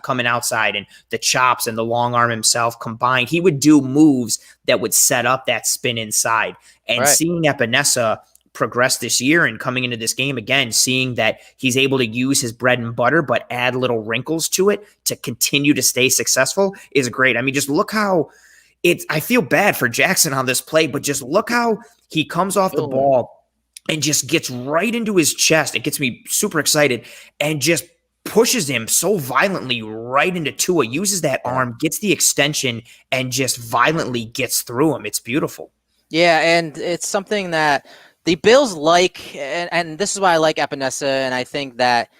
coming outside and the chops and the long arm himself combined. He would do moves that would set up that spin inside. And seeing Epinesa progress this year and coming into this game again, seeing that he's able to use his bread and butter but add little wrinkles to it to continue to stay successful is great. Just look how I feel bad for Jackson on this play, but just look how he comes off the ball and just gets right into his chest. It gets me super excited and just pushes him so violently right into Tua, uses that arm, gets the extension, and just violently gets through him. It's beautiful. Yeah, and it's something that the Bills like, and this is why I like Epinesa, and I think that,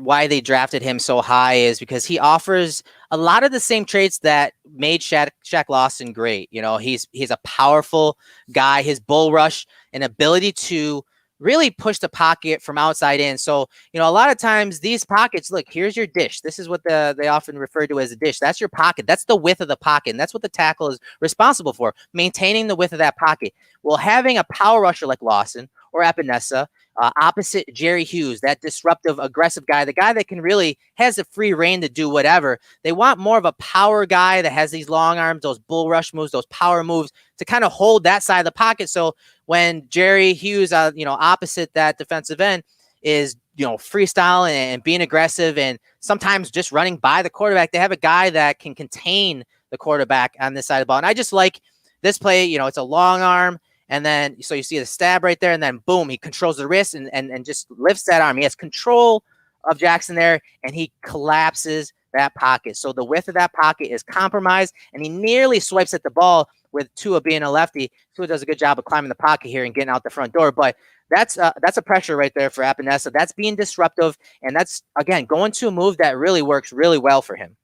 why they drafted him so high is because he offers a lot of the same traits that made Shaq Lawson great. He's a powerful guy. His bull rush and ability to really push the pocket from outside in. So, a lot of times these pockets, look, here's your dish. This is what they often refer to as a dish. That's your pocket. That's the width of the pocket. And that's what the tackle is responsible for, maintaining the width of that pocket. Well, having a power rusher like Lawson or Epinesa, opposite Jerry Hughes, that disruptive, aggressive guy, the guy that can really has a free reign to do whatever. They want more of a power guy that has these long arms, those bull rush moves, those power moves to kind of hold that side of the pocket. So when Jerry Hughes, opposite that defensive end is, freestyling and being aggressive and sometimes just running by the quarterback, they have a guy that can contain the quarterback on this side of the ball. And I just like this play, it's a long arm. And then, so you see the stab right there, and then boom, he controls the wrist and just lifts that arm. He has control of Jackson there, and he collapses that pocket. So the width of that pocket is compromised, and he nearly swipes at the ball with Tua being a lefty. Tua does a good job of climbing the pocket here and getting out the front door. But that's a pressure right there for Epinesa. That's being disruptive, and that's, again, going to a move that really works really well for him.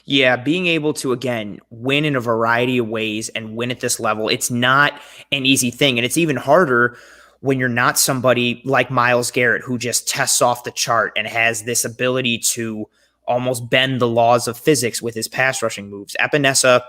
Yeah, being able to, again, win in a variety of ways and win at this level, it's not an easy thing. And it's even harder when you're not somebody like Myles Garrett, who just tests off the chart and has this ability to almost bend the laws of physics with his pass rushing moves. Epinesa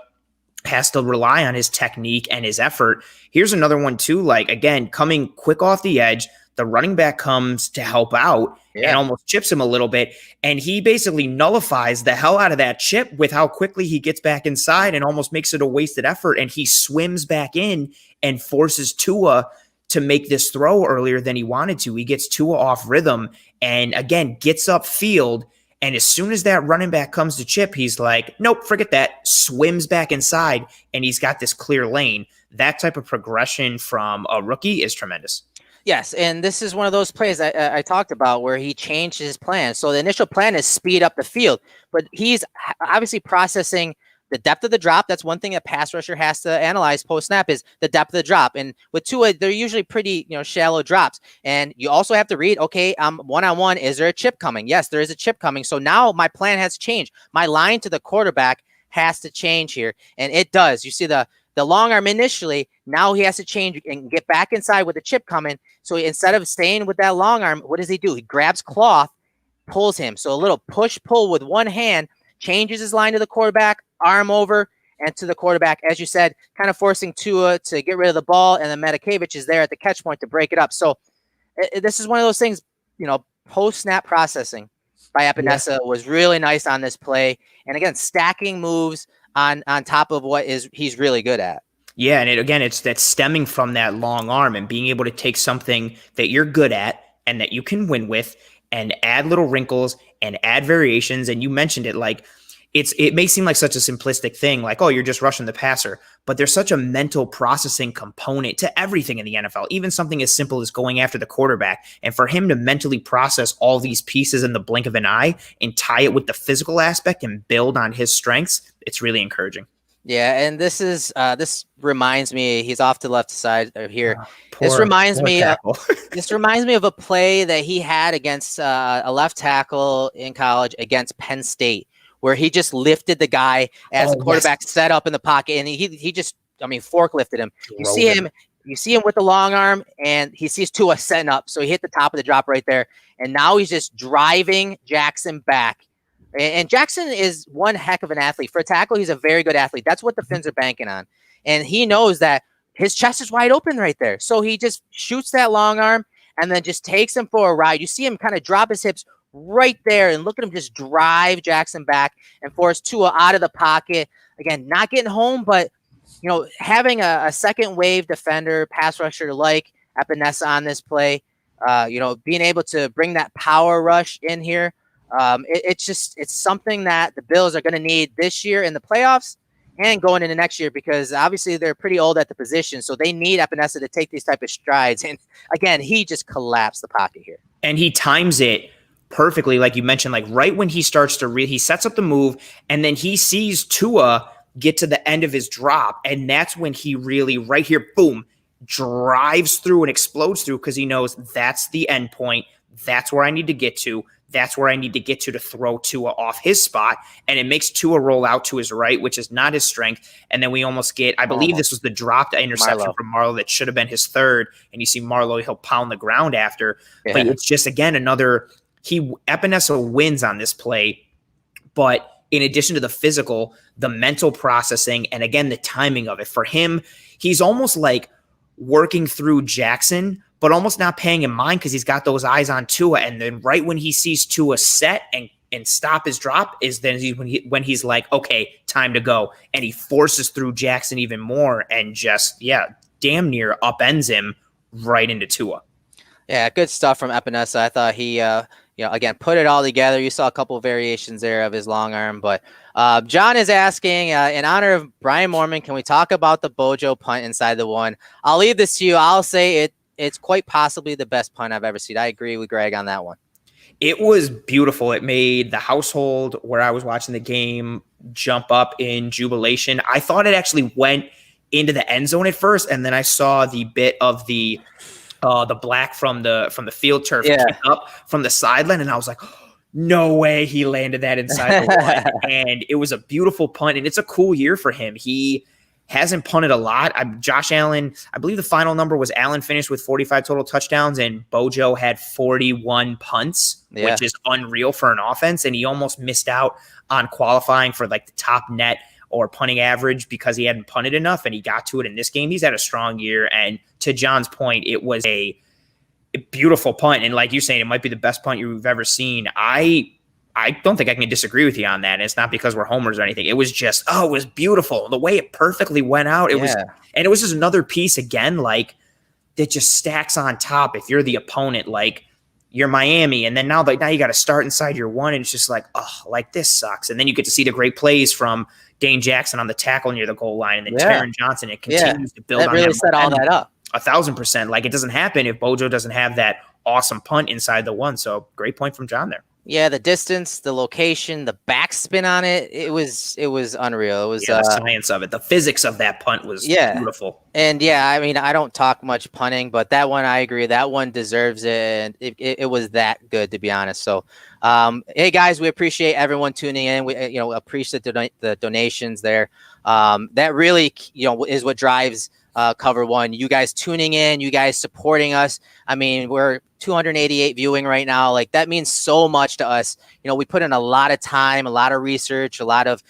has to rely on his technique and his effort. Here's another one too, like, again, coming quick off the edge, the running back comes to help out and almost chips him a little bit. And he basically nullifies the hell out of that chip with how quickly he gets back inside and almost makes it a wasted effort. And he swims back in and forces Tua to make this throw earlier than he wanted to. He gets Tua off rhythm and, again, gets upfield. And as soon as that running back comes to chip, he's like, nope, forget that, swims back inside, and he's got this clear lane. That type of progression from a rookie is tremendous. Yes, and this is one of those plays I talked about where he changed his plan. So the initial plan is speed up the field, but he's obviously processing the depth of the drop. That's one thing a pass rusher has to analyze post-snap is the depth of the drop. And with Tua, they're usually pretty shallow drops. And you also have to read, okay, one-on-one, is there a chip coming? Yes, there is a chip coming. So now my plan has changed. My line to the quarterback has to change here, and it does. You see the long arm initially, now he has to change and get back inside with the chip coming. So instead of staying with that long arm, what does he do? He grabs cloth, pulls him. So a little push-pull with one hand, changes his line to the quarterback, arm over, and to the quarterback, as you said, kind of forcing Tua to get rid of the ball, and then Medikeevich is there at the catch point to break it up. So this is one of those things, post-snap processing by Epinesa was really nice on this play. And again, stacking moves on top of what he's really good at. Yeah, and it's that stemming from that long arm and being able to take something that you're good at and that you can win with and add little wrinkles and add variations. And you mentioned it, like it may seem like such a simplistic thing, like, oh, you're just rushing the passer, but there's such a mental processing component to everything in the NFL, even something as simple as going after the quarterback. And for him to mentally process all these pieces in the blink of an eye and tie it with the physical aspect and build on his strengths, it's really encouraging. Yeah, and this reminds me, he's off to the left side here. This reminds me of a play that he had against a left tackle in college against Penn State, where he just lifted the guy as the quarterback set up in the pocket, and he just, forklifted him. You see him with the long arm, and he sees Tua setting up, so he hit the top of the drop right there, and now he's just driving Jackson back. And Jackson is one heck of an athlete. For a tackle, he's a very good athlete. That's what the Finns are banking on. And he knows that his chest is wide open right there. So he just shoots that long arm and then just takes him for a ride. You see him kind of drop his hips right there and look at him just drive Jackson back and force Tua out of the pocket. Again, not getting home, but having a second wave defender, pass rusher like Epinesa on this play, being able to bring that power rush in here. It's something that the Bills are going to need this year in the playoffs and going into next year, because obviously they're pretty old at the position. So they need Epinesa to take these type of strides. And again, he just collapsed the pocket here. And he times it perfectly, like you mentioned, like right when he starts to he sets up the move, and then he sees Tua get to the end of his drop, and that's when he really, right here, boom, drives through and explodes through, because he knows that's the end point. That's where I need to get to. That's where I need to get to throw Tua off his spot. And it makes Tua roll out to his right, which is not his strength. And then we almost get, I believe this was the dropped interception from Marlowe that should have been his third. And you see Marlowe, he'll pound the ground after. Yeah. But it's just, again, Epinesa wins on this play. But in addition to the physical, the mental processing, and again, the timing of it. For him, he's almost like working through Jackson, but almost not paying him mind because he's got those eyes on Tua. And then right when he sees Tua set and stop his drop is then when he's like, okay, time to go. And he forces through Jackson even more and just, damn near upends him right into Tua. Yeah, good stuff from Epinesa. I thought he, again, put it all together. You saw a couple of variations there of his long arm. But John is asking, in honor of Brian Moorman, can we talk about the Bojo punt inside the one? I'll leave this to you. I'll say it's quite possibly the best punt I've ever seen. I agree with Greg on that one. It was beautiful. It made the household where I was watching the game jump up in jubilation. I thought it actually went into the end zone at first, and then I saw the bit of the black from the field turf kick up from the sideline, and I was like, no way he landed that inside the one. And it was a beautiful punt, and it's a cool year for him. He hasn't punted a lot. Josh Allen, I believe the final number was Allen finished with 45 total touchdowns, and Bojo had 41 punts, which is unreal for an offense. And he almost missed out on qualifying for like the top net or punting average because he hadn't punted enough, and he got to it in this game. He's had a strong year. And to John's point, it was a beautiful punt. And like you're saying, it might be the best punt you've ever seen. I don't think I can disagree with you on that. And it's not because we're homers or anything. It was just, it was beautiful. The way it perfectly went out. It was just another piece again, like that just stacks on top. If you're the opponent, like you're Miami, and then now you got to start inside your one, and it's just like, like this sucks. And then you get to see the great plays from Dane Jackson on the tackle near the goal line, and then Taryn Johnson. It continues to build on that. Really set all that up. 1,000%. Like it doesn't happen if Bojo doesn't have that awesome punt inside the one. So great point from John there. Yeah, the distance, the location, the backspin on it, it was unreal. It was the science of it. The physics of that punt was beautiful. And I mean, I don't talk much punting, but that one, I agree. That one deserves it. And it was that good, to be honest. So, hey guys, we appreciate everyone tuning in. We, appreciate the donations there. That really, is what drives Cover One. You guys tuning in, you guys supporting us. I mean, we're 288 viewing right now. Like that means so much to us. We put in a lot of time, a lot of research, a lot of,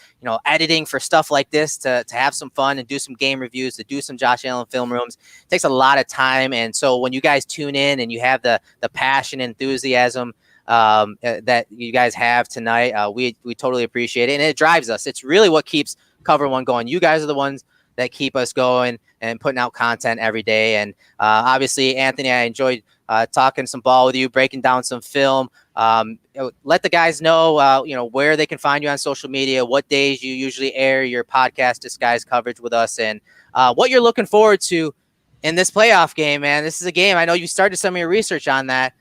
editing for stuff like this to have some fun and do some game reviews, to do some Josh Allen film rooms. It takes a lot of time. And so when you guys tune in and you have the passion, enthusiasm that you guys have tonight, we totally appreciate it. And it drives us. It's really what keeps Cover One going. You guys are the ones that keep us going and putting out content every day. And obviously, Anthony, I enjoyed talking some ball with you, breaking down some film. Let the guys know, where they can find you on social media, what days you usually air your podcast Disguise coverage with us, and what you're looking forward to in this playoff game, man. This is a game. I know you started some of your research on that.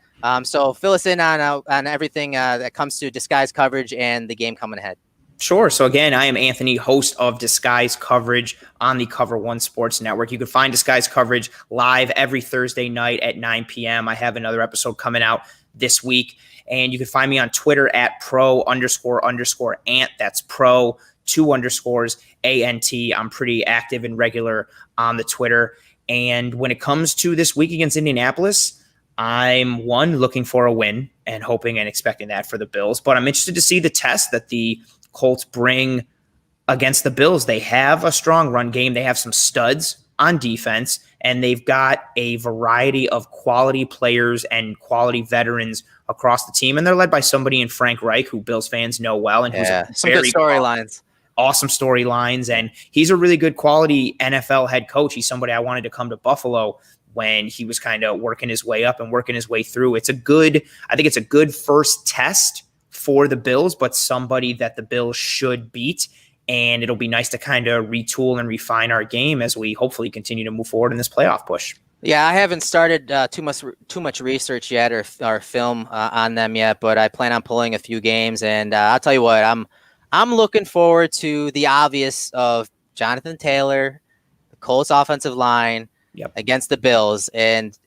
So fill us in on everything that comes to Disguise coverage and the game coming ahead. Sure. So again, I am Anthony, host of Disguise Coverage on the Cover One Sports Network. You can find Disguise Coverage live every Thursday night at 9 p.m. I have another episode coming out this week. And you can find me on Twitter at @pro__ant. That's pro 2_ANT. I'm pretty active and regular on the Twitter. And when it comes to this week against Indianapolis, I'm looking for a win and hoping and expecting that for the Bills. But I'm interested to see the test that the Colts bring against the Bills. They have a strong run game. They have some studs on defense, and they've got a variety of quality players and quality veterans across the team. And they're led by somebody in Frank Reich, who Bills fans know well, and who's some good storylines. Awesome storylines. And he's a really good quality NFL head coach. He's somebody I wanted to come to Buffalo when he was kind of working his way up and working his way through. I think it's a good first test for the Bills, but somebody that the Bills should beat. And it'll be nice to kind of retool and refine our game as we hopefully continue to move forward in this playoff push. Yeah, I haven't started too much research yet or film on them yet, but I plan on pulling a few games, and I'll tell you what, I'm looking forward to the obvious of Jonathan Taylor, the Colts offensive line Yep. against the Bills, and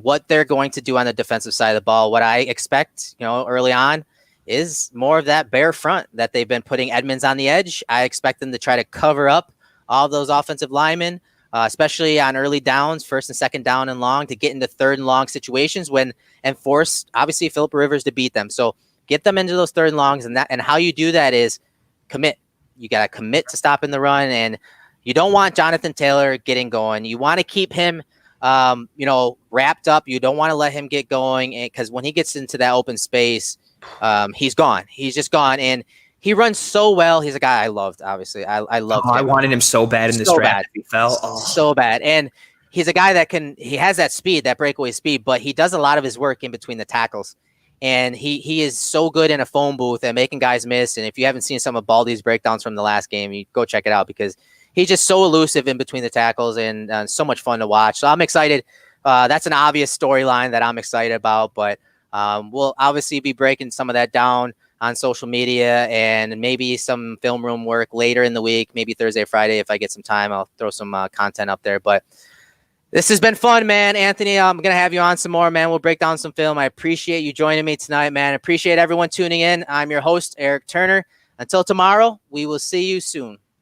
what they're going to do on the defensive side of the ball. What I expect, early on, is more of that bare front that they've been putting Edmonds on the edge. I expect them to try to cover up all those offensive linemen, especially on early downs, first and second down and long, to get into third and long situations and force obviously Philip Rivers to beat them. So get them into those third and longs, and how you do that is commit. You got to commit to stopping the run, and you don't want Jonathan Taylor getting going. You want to keep him, wrapped up. You don't want to let him get going, because when he gets into that open space, he's gone. He's just gone, and he runs so well. He's a guy I loved. Obviously, I loved him. I wanted him so bad in this draft. He fell so bad, and he's a guy that he has that speed, that breakaway speed, but he does a lot of his work in between the tackles. And he is so good in a phone booth and making guys miss. And if you haven't seen some of Baldy's breakdowns from the last game, you go check it out, because he's just so elusive in between the tackles, and so much fun to watch. So I'm excited. That's an obvious storyline that I'm excited about, but we'll obviously be breaking some of that down on social media, and maybe some film room work later in the week, maybe Thursday or Friday. If I get some time, I'll throw some content up there. But this has been fun, man. Anthony, I'm going to have you on some more, man. We'll break down some film. I appreciate you joining me tonight, man. I appreciate everyone tuning in. I'm your host, Erik Turner. Until tomorrow, we will see you soon.